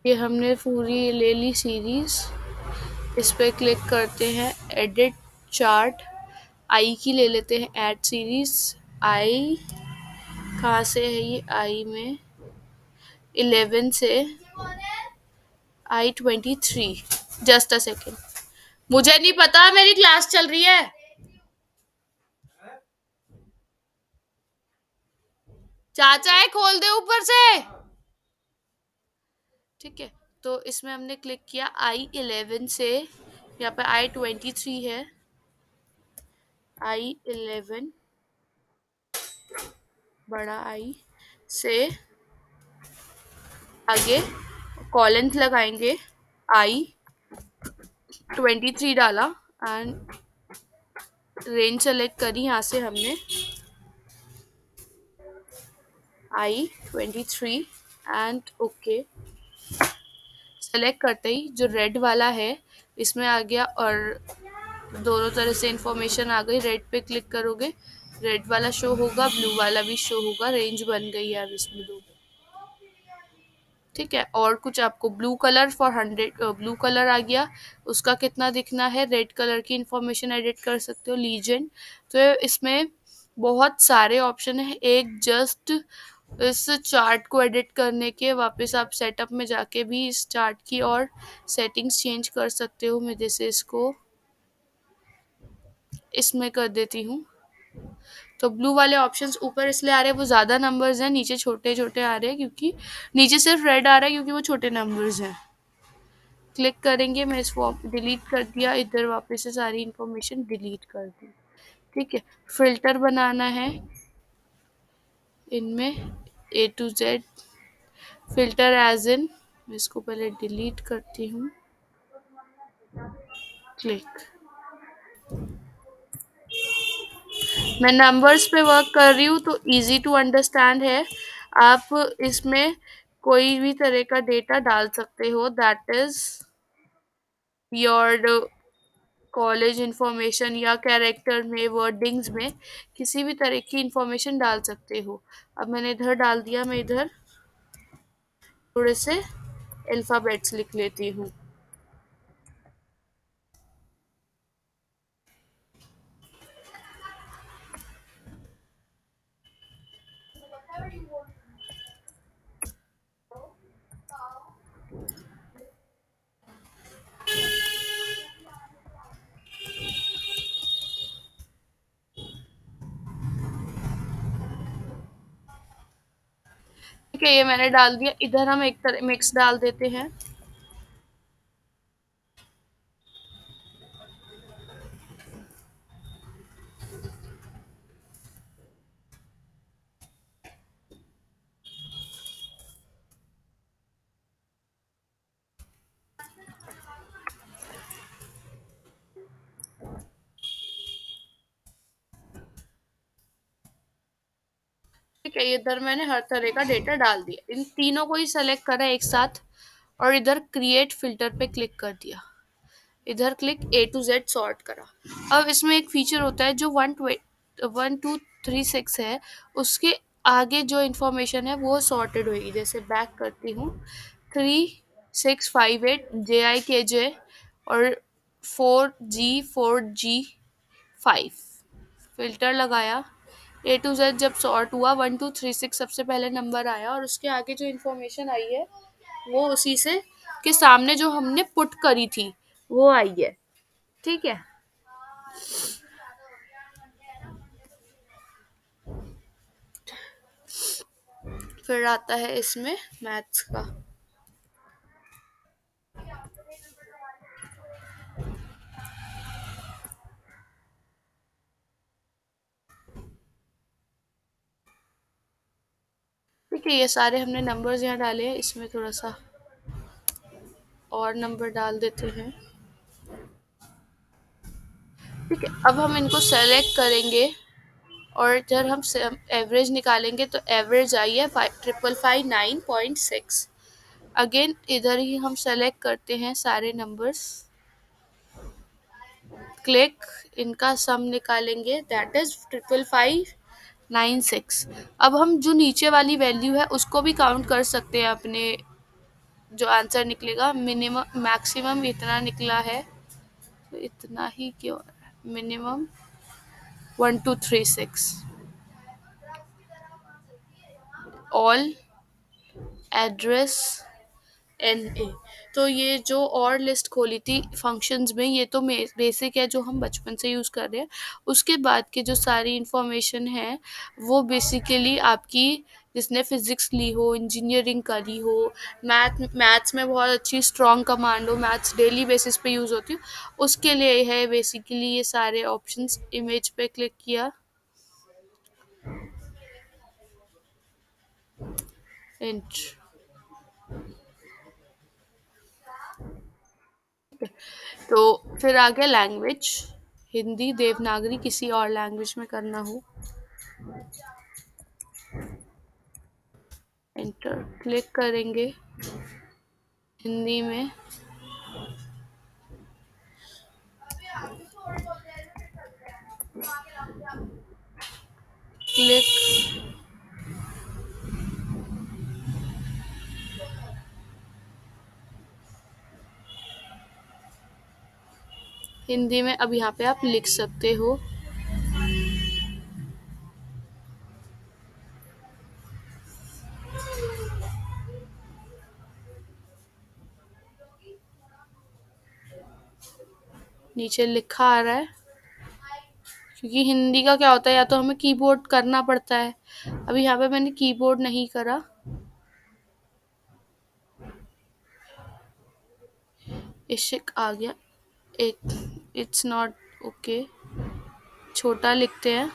ये हमने पूरी ले ली सीरीज, इस पे क्लिक करते हैं, एडिट चार्ट, आई की ले लेते हैं, ऐड सीरीज। आई कहाँ से है, ये आई में 11 से I23। जस्ट अ सेकेंड, मुझे नहीं पता, मेरी क्लास चल रही है। चाचा है, खोल दे ऊपर से। ठीक है, तो इसमें हमने क्लिक किया I11 से, यहाँ पे I23 है, I11 बड़ा आई से आगे कॉलन लगाएंगे, I23 डाला, एंड रेंज सेलेक्ट करी यहाँ से हमने I23, एंड ओके सेलेक्ट करते ही जो रेड वाला है इसमें आ गया, और दोनों तरह से इंफॉर्मेशन आ गई। रेड पे क्लिक करोगे, रेड वाला शो होगा, ब्लू वाला भी शो होगा, रेंज बन गई है अब इसमें दो। ठीक है, और कुछ आपको blue colour for 100, blue colour आ गया, उसका कितना दिखना है, रेड कलर की इंफॉर्मेशन एडिट कर सकते हो, लीजेंड। तो इसमें बहुत सारे ऑप्शन है, एक जस्ट इस चार्ट को एडिट करने के वापस आप सेटअप में जाके भी इस चार्ट की और सेटिंग्स चेंज कर सकते हो। मैं जैसे इसको इसमें कर देती हूँ, तो ब्लू वाले ऑप्शंस ऊपर इसलिए आ रहे हैं, वो ज़्यादा नंबर्स हैं, नीचे छोटे छोटे आ रहे हैं, क्योंकि नीचे सिर्फ रेड आ रहा है क्योंकि वो छोटे नंबर्स हैं। क्लिक करेंगे, मैं इस फॉर्म डिलीट कर दिया, इधर वापस से सारी इंफॉर्मेशन डिलीट कर दी। ठीक है, फिल्टर बनाना है इनमें A to Z, filter as in, मैं इसको पहले डिलीट करती हूँ, क्लिक। मैं नंबर्स पे वर्क कर रही हूँ तो इजी टू अंडरस्टैंड है। आप इसमें कोई भी तरह का डेटा डाल सकते हो, that is your college information, या कैरेक्टर में, वर्डिंग्स में किसी भी तरह की इंफॉर्मेशन डाल सकते हो। अब मैंने इधर डाल दिया, मैं इधर थोड़े से अल्फ़ाबेट्स लिख लेती हूँ। ठीक है, ये मैंने डाल दिया। इधर हम एक तरह मिक्स डाल देते हैं। ठीक है, इधर मैंने हर तरह का डेटा डाल दिया। इन तीनों को ही सेलेक्ट करा एक साथ और इधर क्रिएट फिल्टर पे क्लिक कर दिया। इधर click A to Z sort करा। अब इसमें एक फीचर होता है जो 1236 है, उसके आगे जो इंफॉर्मेशन है वो सॉर्टेड होगी। जैसे बैक करती हूँ, 3658 JIKJ और 4G5 फिल्टर लगाया। ए टू जेड जब सॉर्ट हुआ, 1236 सबसे पहले नंबर आया और उसके आगे जो इंफॉर्मेशन आई है वो उसी से के सामने जो हमने पुट करी थी वो आई है। ठीक है, फिर आता है इसमें मैथ्स का। ठीक है, ये सारे हमने नंबर्स यहाँ डाले हैं। इसमें थोड़ा सा और नंबर डाल देते हैं। ठीक है, अब हम इनको सेलेक्ट करेंगे और जब हम एवरेज निकालेंगे तो एवरेज आई है 5559.6। अगेन इधर ही हम सेलेक्ट करते हैं सारे नंबर्स, क्लिक, इनका सम निकालेंगे, दैट इज 5559.6। अब हम जो नीचे वाली वैल्यू है उसको भी काउंट कर सकते हैं। अपने जो आंसर निकलेगा, मिनिमम मैक्सिमम इतना निकला है तो इतना ही क्यों, मिनिमम 1236, ऑल एड्रेस NA। तो ये जो और लिस्ट खोली थी फंक्शंस में, ये तो बेसिक है जो हम बचपन से यूज़ कर रहे हैं। उसके बाद की जो सारी इंफॉर्मेशन है वो बेसिकली आपकी, जिसने फिजिक्स ली हो, इंजीनियरिंग करी हो, मैथ्स में बहुत अच्छी स्ट्रॉन्ग कमांड हो, मैथ्स डेली बेसिस पे यूज़ होती हो, उसके लिए है बेसिकली ये सारे ऑप्शंस। इमेज पे क्लिक किया, एंटर। तो फिर आ गया लैंग्वेज, हिंदी, देवनागरी, किसी और लैंग्वेज में करना हो, एंटर क्लिक करेंगे। हिंदी में क्लिक, हिंदी में अब यहाँ पे आप लिख सकते हो। नीचे लिखा आ रहा है, क्योंकि हिंदी का क्या होता है, या तो हमें कीबोर्ड करना पड़ता है। अभी यहाँ पे मैंने कीबोर्ड नहीं करा। इशिक आ गया एक, इट्स नॉट ओके, छोटा लिखते हैं।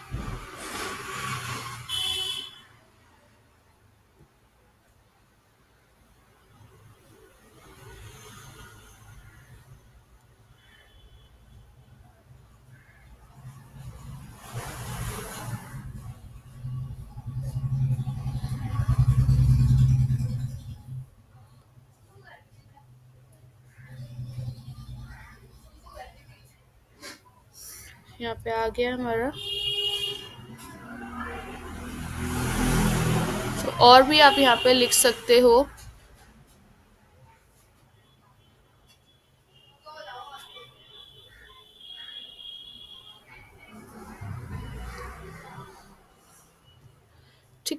यहाँ पे आ गया हमारा। तो और भी आप यहाँ पे लिख सकते हो।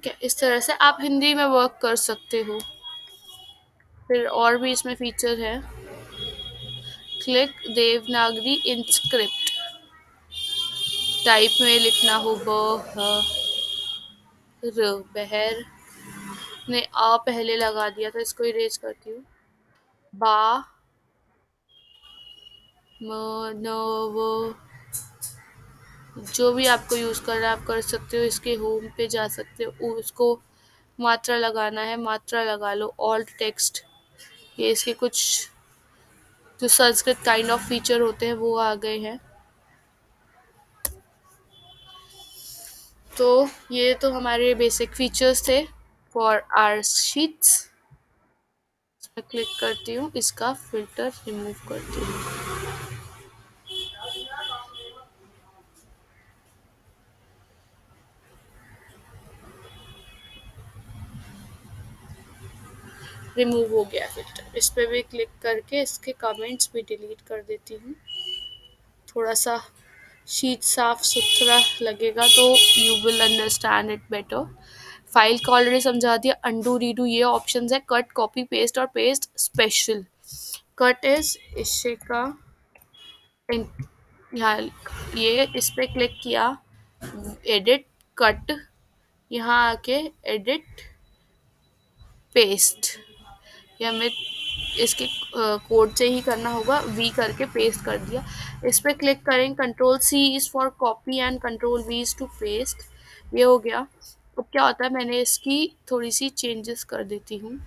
ठीक है, इस तरह से आप हिंदी में वर्क कर सकते हो। फिर और भी इसमें फीचर है। क्लिक देवनागरी इंस्क्रिप्ट, टाइप में लिखना हो ब ह र, बहर ने आ पहले लगा दिया तो इसको इरेज करती हूँ। बा म न व, जो भी आपको यूज करना है आप कर सकते हो। इसके होम पे जा सकते हो, उसको मात्रा लगाना है मात्रा लगा लो। ऑल्ट टेक्स्ट, ये इसके कुछ जो संस्कृत काइंड ऑफ फीचर होते हैं वो आ गए हैं। तो ये तो हमारे बेसिक फीचर्स थे फॉर आवर शीट्स। मैं क्लिक करती हूँ, इसका फिल्टर रिमूव करती हूँ। रिमूव हो गया फिल्टर। इस पे भी क्लिक करके इसके कमेंट्स भी डिलीट कर देती हूँ। थोड़ा सा शीट साफ सुथरा लगेगा तो you will understand it better. File को ऑलरेडी समझा दिया। अंडू रीडू ये ऑप्शंस है। कट कॉपी पेस्ट और paste special. Cut is Ishika, यहाँ ये इस पे क्लिक किया, एडिट कट, यहाँ आके एडिट पेस्ट, ये हमें इसके कोड से ही करना होगा। वी करके पेस्ट कर दिया। इस पे क्लिक करें, control C is for copy and control V is to paste. ये हो गया। अब क्या होता है, मैंने इसकी थोड़ी सी चेंजेस कर देती हूँ।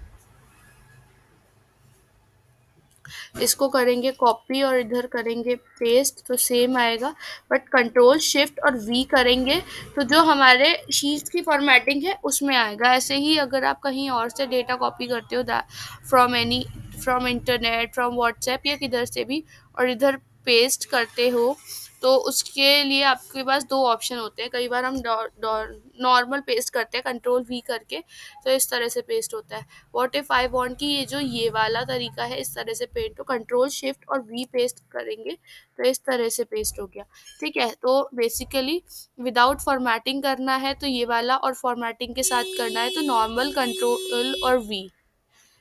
इसको करेंगे कॉपी और इधर करेंगे पेस्ट तो सेम आएगा, बट कंट्रोल शिफ्ट और वी करेंगे तो जो हमारे शीट्स की फॉर्मेटिंग है उसमें आएगा। ऐसे ही अगर आप कहीं और से डेटा कॉपी करते हो from any, from internet, from WhatsApp या किधर से भी, और इधर पेस्ट करते हो तो उसके लिए आपके पास दो ऑप्शन होते हैं। कई बार हम नॉर्मल पेस्ट करते हैं कंट्रोल वी करके, तो इस तरह से पेस्ट होता है। व्हाट इफ आई वांट कि ये जो ये वाला तरीका है इस तरह से पेस्ट हो, कंट्रोल शिफ्ट और वी पेस्ट करेंगे तो इस तरह से पेस्ट हो गया। ठीक है, तो बेसिकली विदाउट फॉर्मेटिंग करना है तो ये वाला, और फॉर्मेटिंग के साथ करना है तो नॉर्मल कंट्रोल और वी।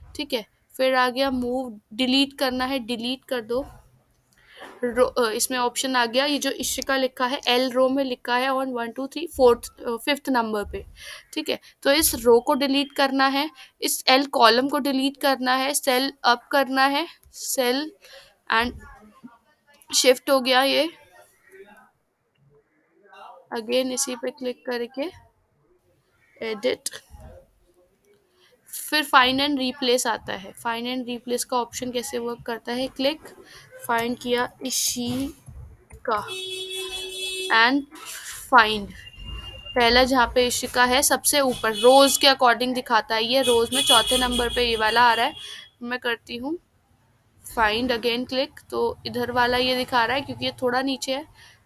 ठीक है, फिर आ गया मूव, डिलीट करना है डिलीट कर दो। इसमें ऑप्शन आ गया, ये जो इशिका लिखा है एल रो में लिखा है ऑन 1 2 3 4 5th नंबर पे। ठीक है, तो इस रो को डिलीट करना है, इस एल कॉलम को डिलीट करना है, सेल अप करना है, सेल एंड शिफ्ट हो गया ये। अगेन इसी पे क्लिक करके एडिट, फिर फाइंड एंड रिप्लेस आता है। फाइंड एंड रिप्लेस का ऑप्शन कैसे वर्क करता है, क्लिक फाइंड किया इशिका एंड फाइंड, पहला जहाँ पे इशिका है सबसे ऊपर रोज के अकॉर्डिंग दिखाता है, ये रोज में चौथे नंबर पे ये वाला आ रहा है। मैं करती हूँ फाइंड, अगेन क्लिक, तो इधर वाला ये दिखा रहा है क्योंकि ये थोड़ा नीचे है।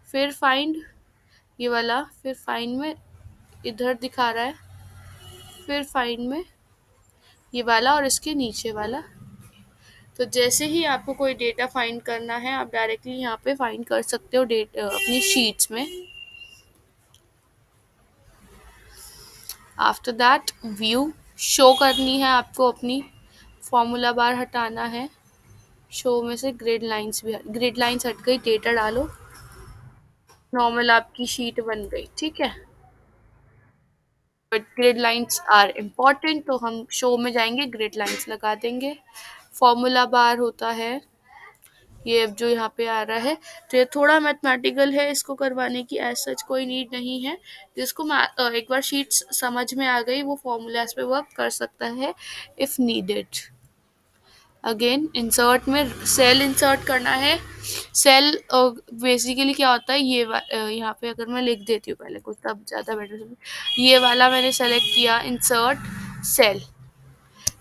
फिर फाइंड ये वाला, फिर फाइंड में इधर दिखा रहा है, फिर फाइंड में ये वाला और इसके नीचे वाला। तो जैसे ही आपको कोई डेटा फाइंड करना है आप डायरेक्टली यहाँ पे फाइंड कर सकते हो अपनी शीट्स में। आफ्टर दैट व्यू शो करनी है आपको, अपनी फॉर्मूला बार हटाना है, शो में से ग्रिड लाइंस भी, ग्रिड लाइंस हट गई, डेटा डालो, नॉर्मल आपकी शीट बन गई। ठीक है, but grid lines are important तो हम शो में जाएंगे, ग्रिड लाइंस लगा देंगे। फॉर्मूला बार होता है ये, अब जो यहाँ पे आ रहा है तो ये थोड़ा मैथमेटिकल है, इसको करवाने की एज सच कोई नीड नहीं है। जिसको एक बार शीट्स समझ में आ गई वो फॉर्मूलाज पे वर्क कर सकता है इफ नीडेड। अगेन इंसर्ट में सेल इंसर्ट करना है। सेल बेसिकली क्या होता है, यहाँ पे अगर मैं लिख देती हूँ पहले कुछ तब ज़्यादा बेटर, ये वाला मैंने सेलेक्ट किया इंसर्ट सेल।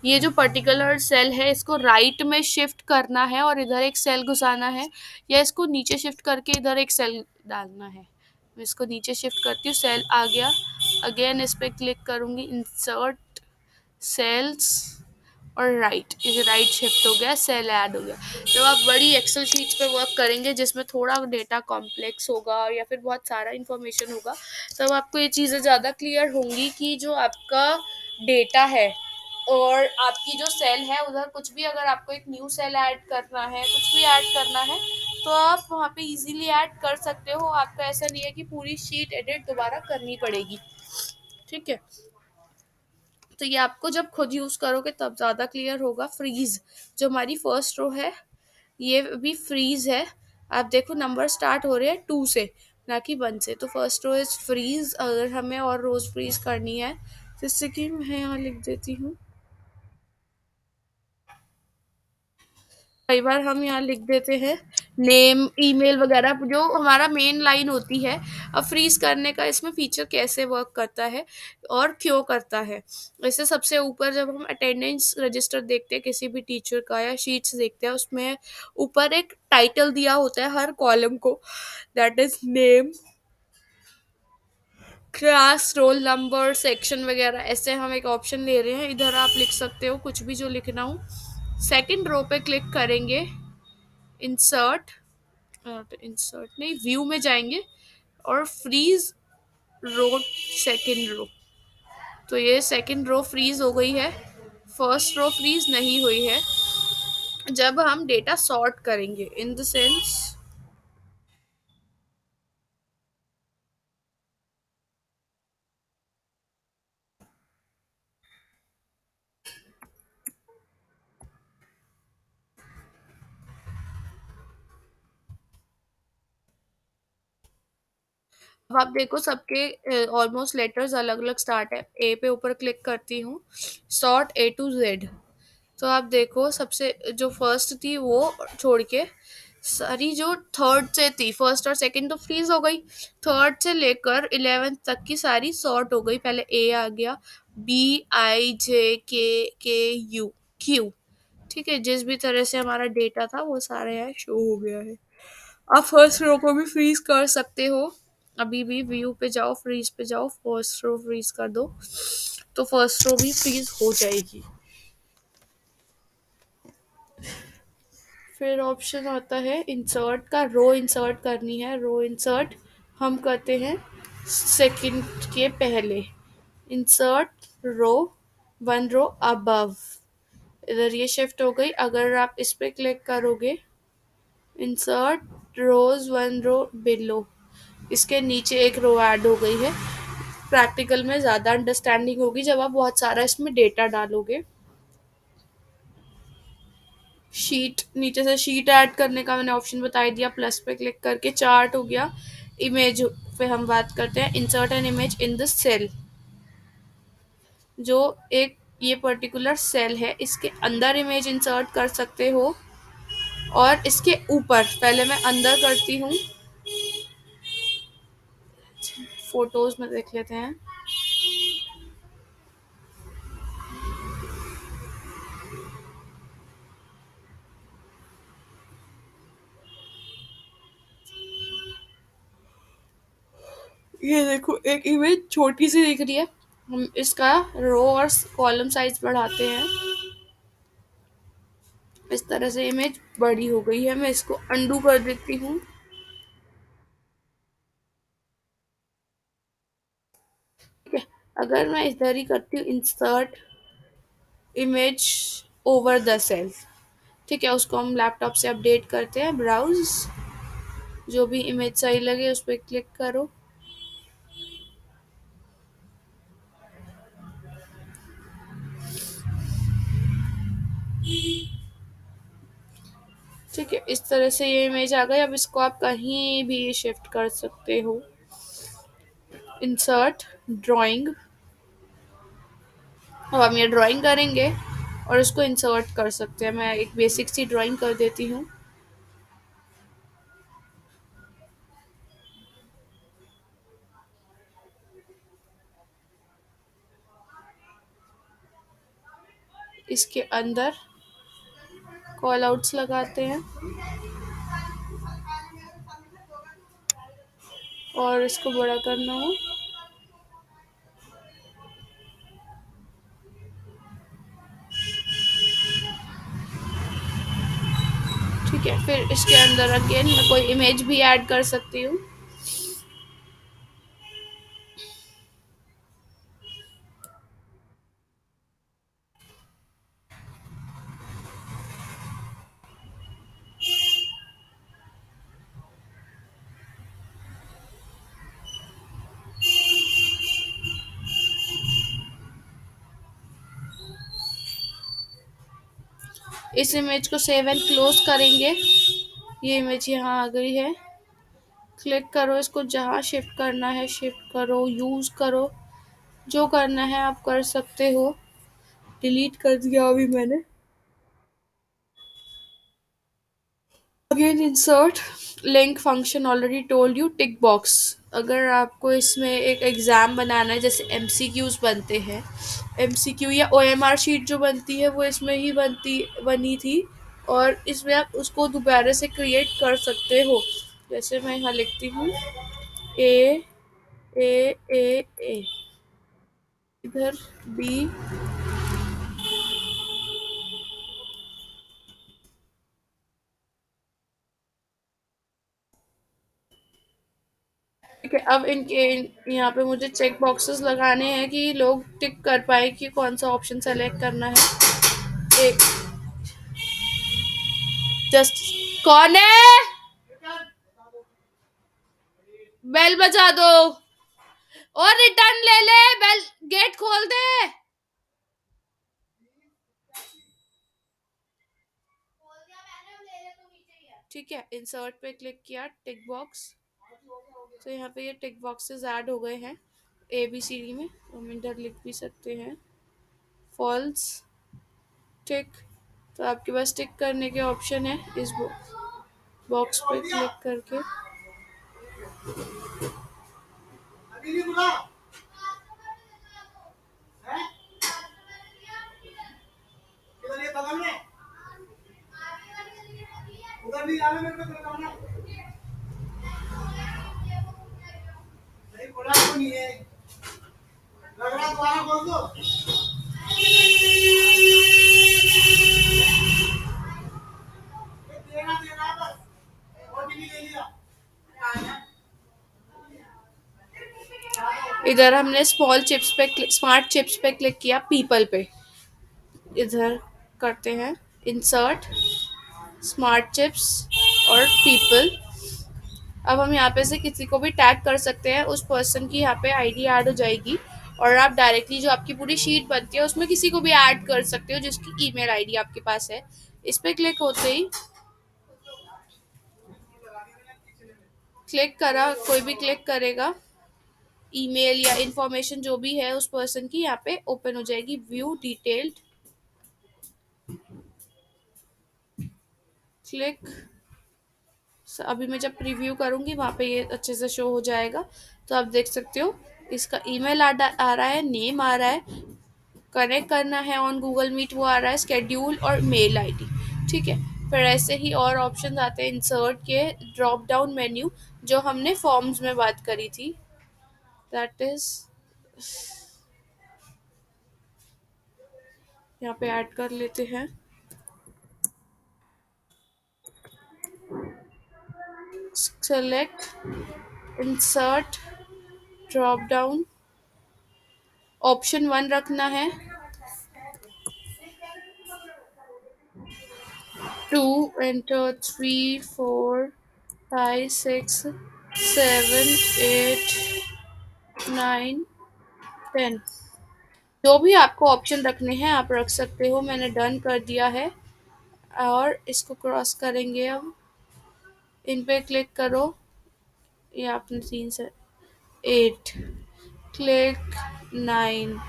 ये जो पर्टिकुलर सेल है इसको राइट में शिफ्ट करना है और इधर एक सेल घुसाना है, या इसको नीचे शिफ्ट करके इधर एक सेल डालना है। मैं इसको नीचे शिफ्ट करती हूँ, सेल आ गया। अगेन इस पर क्लिक करूँगी इंसर्ट सेल्स और राइट, ये राइट शिफ्ट हो गया, सेल ऐड हो गया। जब आप बड़ी एक्सेल शीट्स पे वर्क करेंगे जिसमें थोड़ा डेटा कॉम्प्लेक्स होगा या फिर बहुत सारा इंफॉर्मेशन होगा, तब आपको ये चीज़ें ज़्यादा क्लियर होंगी कि जो आपका डेटा है और आपकी जो सेल है उधर कुछ भी, अगर आपको एक न्यू सेल ऐड करना है, कुछ भी ऐड करना है, तो आप वहाँ पे इजीली ऐड कर सकते हो। आपका ऐसा नहीं है कि पूरी शीट एडिट दोबारा करनी पड़ेगी। ठीक है, तो ये आपको जब खुद यूज़ करोगे तब ज़्यादा क्लियर होगा। फ्रीज, जो हमारी फर्स्ट रो है, ये भी फ्रीज है। आप देखो नंबर स्टार्ट हो रहे हैं 2 से, ना कि 1 से। तो फर्स्ट रो इज फ्रीज। अगर हमें और रोज फ्रीज करनी है, जैसे कि मैं यहाँ लिख देती हूँ, कई बार हम यहाँ लिख देते हैं नेम, ईमेल वगैरह, जो हमारा मेन लाइन होती है। अब फ्रीज करने का इसमें फीचर कैसे वर्क करता है और क्यों करता है। वैसे सबसे ऊपर जब हम अटेंडेंस रजिस्टर देखते हैं किसी भी टीचर का या शीट्स देखते हैं, उसमें ऊपर एक टाइटल दिया होता है हर कॉलम को, that is name, class, roll number, section वगैरह। ऐसे हम एक ऑप्शन ले रहे हैं, इधर आप लिख सकते हो कुछ भी जो लिखना हो। सेकंड रो पे क्लिक करेंगे, इंसर्ट, तो इंसर्ट नहीं, व्यू में जाएंगे और फ्रीज रो, सेकंड रो। तो ये सेकंड रो फ्रीज हो गई है, फर्स्ट रो फ्रीज नहीं हुई है। जब हम डेटा सॉर्ट करेंगे, इन द सेंस, अब आप देखो सबके ऑलमोस्ट लेटर्स अलग अलग स्टार्ट है। ए पे ऊपर क्लिक करती हूँ, सॉर्ट ए टू जेड। तो आप देखो सबसे जो फर्स्ट थी वो छोड़ के सारी जो थर्ड से थी, फर्स्ट और सेकंड तो फ्रीज हो गई, थर्ड से लेकर 11th तक की सारी सॉर्ट हो गई। पहले ए आ गया, BIJKKU, क्यू। ठीक है, जिस भी तरह से हमारा डेटा था वो सारा यहाँ शो हो गया है। आप फर्स्ट रो को भी फ्रीज कर सकते हो। अभी भी व्यू पे जाओ, फ्रीज पे जाओ, फर्स्ट रो फ्रीज कर दो, तो फर्स्ट रो भी फ्रीज हो जाएगी। फिर ऑप्शन आता है इंसर्ट का, रो इंसर्ट करनी है। रो इंसर्ट हम करते हैं सेकंड के पहले, इंसर्ट रो, 1 रो अबव। इधर ये शिफ्ट हो गई। अगर आप इस पे क्लिक करोगे, इंसर्ट रोज 1 रो बिलो, इसके नीचे एक रो ऐड हो गई है। प्रैक्टिकल में ज़्यादा अंडरस्टैंडिंग होगी जब आप बहुत सारा इसमें डेटा डालोगे। शीट, नीचे से शीट ऐड करने का मैंने ऑप्शन बता दिया, प्लस पे क्लिक करके चार्ट हो गया। इमेज पे हम बात करते हैं, insert an image in the cell. जो एक ये पर्टिकुलर सेल है, इसके अंदर इमेज इंसर्ट कर सकते हो और इसके ऊपर। पहले मैं अंदर करती हूँ, फोटोज में देख लेते हैं। ये देखो एक इमेज छोटी सी दिख रही है, हम इसका रो और कॉलम साइज बढ़ाते हैं। इस तरह से इमेज बड़ी हो गई है। मैं इसको अंडू कर देती हूँ। ठीक है, अगर मैं इधर ही करती हूँ insert image over the cell, ठीक है, उसको हम लैपटॉप से अपडेट करते हैं। ब्राउज, जो भी इमेज सही लगे उस पर क्लिक करो। ठीक है, इस तरह से ये इमेज आ गई। अब इसको आप कहीं भी शिफ्ट कर सकते हो। इंसर्ट ड्राइंग, अब हम ये ड्राइंग करेंगे और इसको इंसर्ट कर सकते हैं। मैं एक बेसिक सी ड्राइंग कर देती हूँ। इसके अंदर कॉल आउट्स लगाते हैं और इसको बड़ा करना हो, ठीक है, फिर इसके अंदर अगेन मैं कोई इमेज भी ऐड कर सकती हूँ। इस इमेज को सेव एंड क्लोज करेंगे। ये इमेज यहाँ आ गई है। क्लिक करो, इसको जहाँ शिफ्ट करना है शिफ्ट करो, यूज़ करो, जो करना है आप कर सकते हो। डिलीट कर दिया अभी मैंने। Again insert link function, already told you tick box. अगर आपको इसमें एक एग्ज़ाम बनाना है, जैसे एमसीक्यूज बनते हैं, एमसीक्यू या ओएमआर शीट जो बनती है वो इसमें ही बनी थी, और इसमें आप उसको दोबारा से क्रिएट कर सकते हो। जैसे मैं यहाँ लिखती हूँ ए ए ए ए, इधर बी। ठीक है, अब इनके यहाँ पे मुझे चेक बॉक्सेस लगाने हैं कि लोग टिक कर पाए कि कौन सा ऑप्शन सेलेक्ट करना है। एक जस्ट, कौन है? बेल बजा दो और रिटर्न ले ले, बेल गेट खोल दे। ठीक है, इंसर्ट पे क्लिक किया, टिक बॉक्स। तो यहाँ पे ये टिक बॉक्सेस ऐड हो गए हैं ए बी सी डी में। हम इधर लिख भी सकते हैं फॉल्स, टिक। तो आपके पास टिक करने के ऑप्शन है इस बॉक्स पे क्लिक करके। इधर हमने स्मार्ट चिप्स पे क्लिक किया, पीपल पे। इधर करते हैं इंसर्ट स्मार्ट चिप्स और पीपल। अब हम यहाँ पे से किसी को भी टैग कर सकते हैं, उस पर्सन की यहाँ पे आईडी ऐड हो जाएगी, और आप डायरेक्टली जो आपकी पूरी शीट बनती है उसमें किसी को भी ऐड कर सकते हो जिसकी ईमेल आईडी आपके पास है। इस पे क्लिक होते ही, क्लिक करा, कोई भी क्लिक करेगा, ईमेल या इंफॉर्मेशन जो भी है उस पर्सन की यहाँ पे ओपन हो जाएगी, व्यू डिटेल्ड। क्लिक, अभी मैं जब प्रीव्यू करूंगी वहाँ पे ये अच्छे से शो हो जाएगा। तो आप देख सकते हो इसका ईमेल आ रहा है, नेम आ रहा है, कनेक्ट करना है ऑन गूगल मीट वो आ रहा है, स्केड्यूल और मेल आईडी। ठीक है, फिर ऐसे ही और ऑप्शन आते हैं इंसर्ट के ड्रॉप डाउन मेन्यू, जो हमने फॉर्म्स में बात करी थी, दैट इज यहाँ पे ऐड कर लेते हैं। Select insert drop down, option 1 रखना है, 2 एंटर, 3 4 5 6 7 8 9 10, जो भी आपको ऑप्शन रखने हैं आप रख सकते हो। मैंने डन कर दिया है, और इसको क्रॉस करेंगे। अब इन पे क्लिक करो, ये आपने 3 से 8, click 9,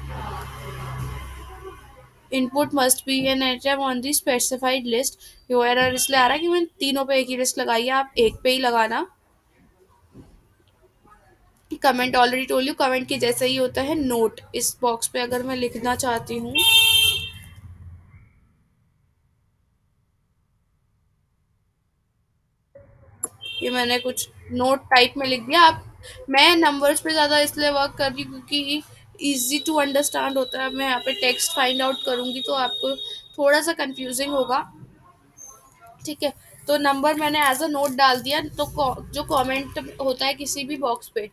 input must be an item on the specified list. Yo error इसलिए आ रहा है कि मैंने तीनों पे एक ही लिस्ट लगाई है, आप एक पे ही लगाना। Comment already told you, comment के जैसे ही होता है नोट। इस बॉक्स पे अगर मैं लिखना चाहती हूँ, ये मैंने कुछ नोट टाइप में लिख दिया। आप, मैं नंबर्स पे ज़्यादा इसलिए वर्क कर रही हूँ क्योंकि इजी टू अंडरस्टैंड होता है। मैं यहाँ पे टेक्स्ट फाइंड आउट करूँगी तो आपको थोड़ा सा कंफ्यूजिंग होगा। ठीक है, तो नंबर मैंने एज अ नोट डाल दिया। तो जो कमेंट होता है किसी भी बॉक्स पे,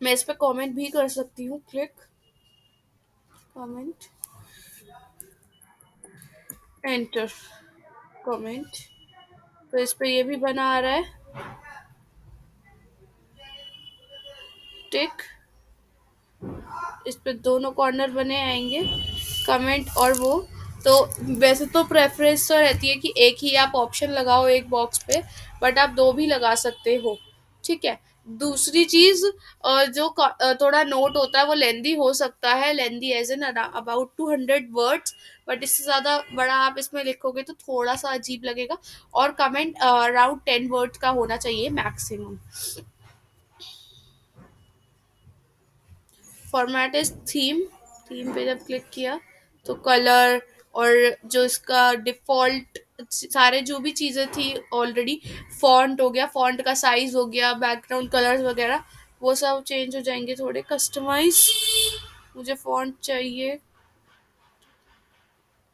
मैं इस पे कमेंट भी कर सकती हूँ। Click comment, enter comment. तो इस पे ये भी बना आ रहा है टिक, इस पे दोनों कॉर्नर बने आएंगे कमेंट और वो। तो वैसे तो प्रेफरेंस तो रहती है कि एक ही आप ऑप्शन लगाओ एक बॉक्स पे, बट आप दो भी लगा सकते हो। ठीक है। दूसरी चीज, जो थोड़ा नोट होता है वो लेंदी हो सकता है, lengthy as an about 200 words, but इससे ज़्यादा बड़ा आप इसमें लिखोगे तो थोड़ा सा अजीब लगेगा। और कमेंट अराउंड 10 वर्ड्स का होना चाहिए maximum. Format is theme, theme पे जब क्लिक किया तो कलर और जो इसका डिफ़ॉल्ट सारे जो भी चीज़ें थी ऑलरेडी, फॉन्ट हो गया, फॉन्ट का साइज़ हो गया, बैकग्राउंड कलर्स वगैरह वो सब चेंज हो जाएंगे थोड़े। कस्टमाइज, मुझे फॉन्ट चाहिए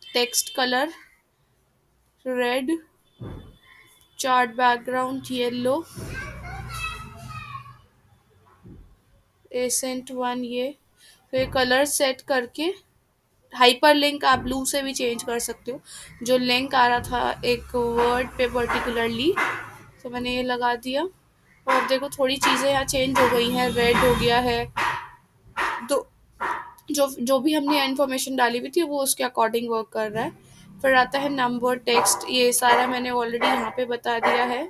text colour red, chart background yellow, accent one ये। फिर कलर सेट करके हाइपर लिंक आप ब्लू से भी चेंज कर सकते हो। जो लिंक आ रहा था एक वर्ड पे पर्टिकुलरली, तो मैंने ये लगा दिया। और अब देखो थोड़ी चीज़ें यहाँ चेंज हो गई हैं, रेड हो गया है। तो जो जो भी हमने इन्फॉर्मेशन डाली हुई थी वो उसके अकॉर्डिंग वर्क कर रहा है। फिर आता है नंबर, टेक्स्ट, ये सारा मैंने ऑलरेडी यहाँ पे बता दिया है।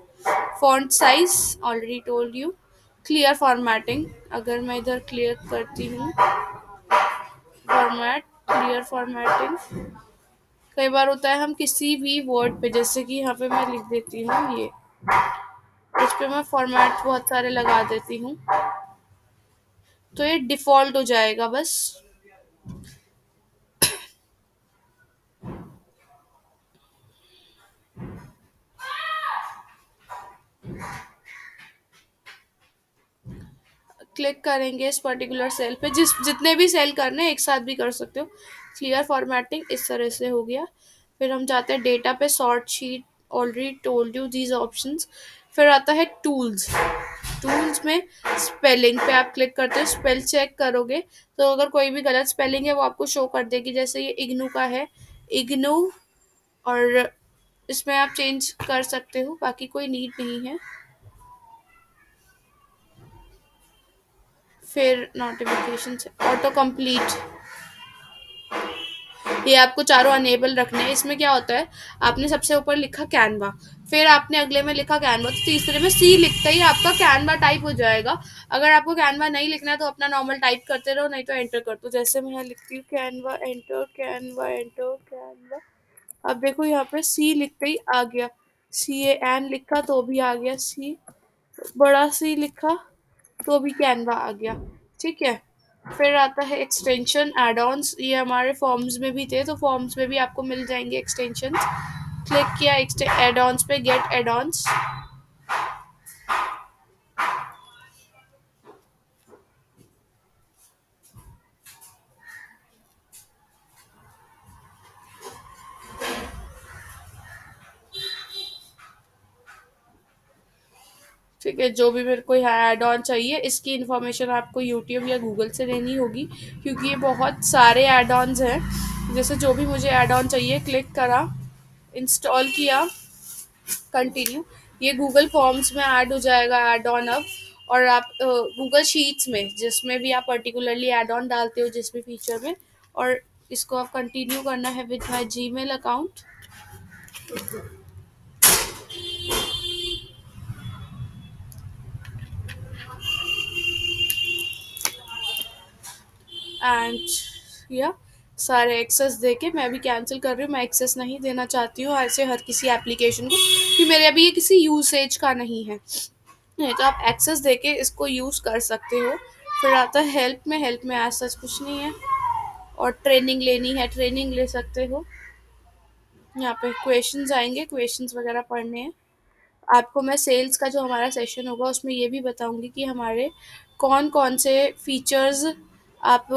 Font size already told you. Clear formatting, अगर मैं इधर क्लियर करती हूँ फॉर्मेट, क्लियर फॉर्मेटिंग, कई बार होता है हम किसी भी वर्ड पे, जैसे कि यहाँ पे मैं लिख देती हूँ ये, इस पे मैं फॉर्मेट बहुत सारे लगा देती हूँ तो ये डिफ़ॉल्ट हो जाएगा बस। क्लिक करेंगे इस पर्टिकुलर सेल पे, जितने भी सेल करने हैं एक साथ भी कर सकते हो। क्लियर फॉर्मेटिंग इस तरह से हो गया। फिर हम जाते हैं डेटा पे, sort sheet, already told you these options. फिर आता है टूल्स, टूल्स में स्पेलिंग पे आप क्लिक करते हो, स्पेल चेक करोगे तो अगर कोई भी गलत स्पेलिंग है वो आपको शो कर देगी। जैसे ये इग्नू का है, इग्नू, और इसमें आप चेंज कर सकते हो, बाकी कोई नीड नहीं है। फिर नोटिफिकेशन से ऑटो कंप्लीट, ये आपको चारों अनेबल रखने हैं। इसमें क्या होता है, आपने सबसे ऊपर लिखा कैनवा, फिर आपने अगले में लिखा कैनवा, तो तीसरे में सी लिखते ही आपका कैनवा टाइप हो जाएगा। अगर आपको कैनवा नहीं लिखना है तो अपना नॉर्मल टाइप करते रहो, नहीं तो एंटर कर दो। जैसे मैं यहाँ लिखती हूँ Canva, enter, Canva, enter, Canva. अब देखो यहाँ पे सी लिखते ही आ गया, सी ए एन लिखा तो भी आ गया सी, बड़ा सी लिखा तो भी कैनवा आ गया। ठीक है। फिर आता है एक्सटेंशन एड ऑन्स, ये हमारे फॉर्म्स में भी थे तो फॉर्म्स में भी आपको मिल जाएंगे एक्सटेंशन। क्लिक किया एड ऑन्स पे, गेट एड ऑन्स। ठीक है, जो भी मेरे को यहाँ ऐड ऑन चाहिए इसकी इन्फॉर्मेशन आपको यूट्यूब या गूगल से लेनी होगी, क्योंकि ये बहुत सारे ऐड ऑन्स हैं। जैसे जो भी मुझे ऐड ऑन चाहिए, क्लिक करा, इंस्टॉल किया, कंटिन्यू, ये गूगल फॉर्म्स में ऐड हो जाएगा ऐड ऑन अब। और आप गूगल शीट्स में जिसमें भी आप पर्टिकुलरली ऐड ऑन डालते हो जिस भी फीचर में, और इसको आप कंटिन्यू करना है with my Gmail account. And या सारे एक्सेस दे के मैं भी कैंसिल कर रही हूँ, मैं एक्सेस नहीं देना चाहती हूँ ऐसे हर किसी एप्लीकेशन को, कि मेरे अभी ये किसी यूसेज का नहीं है। नहीं तो आप एक्सेस दे के इसको यूज़ कर सकते हो। फिर आता है हेल्प में, हेल्प में आज सच कुछ नहीं है। और ट्रेनिंग लेनी है, ट्रेनिंग ले सकते हो। यहाँ पे क्वेश्चंस आएंगे, क्वेश्चंस वगैरह पढ़ने हैं आपको। मैं सेल्स का जो हमारा सेशन होगा उसमें ये भी बताऊंगी कि हमारे कौन कौन से फीचर्स आप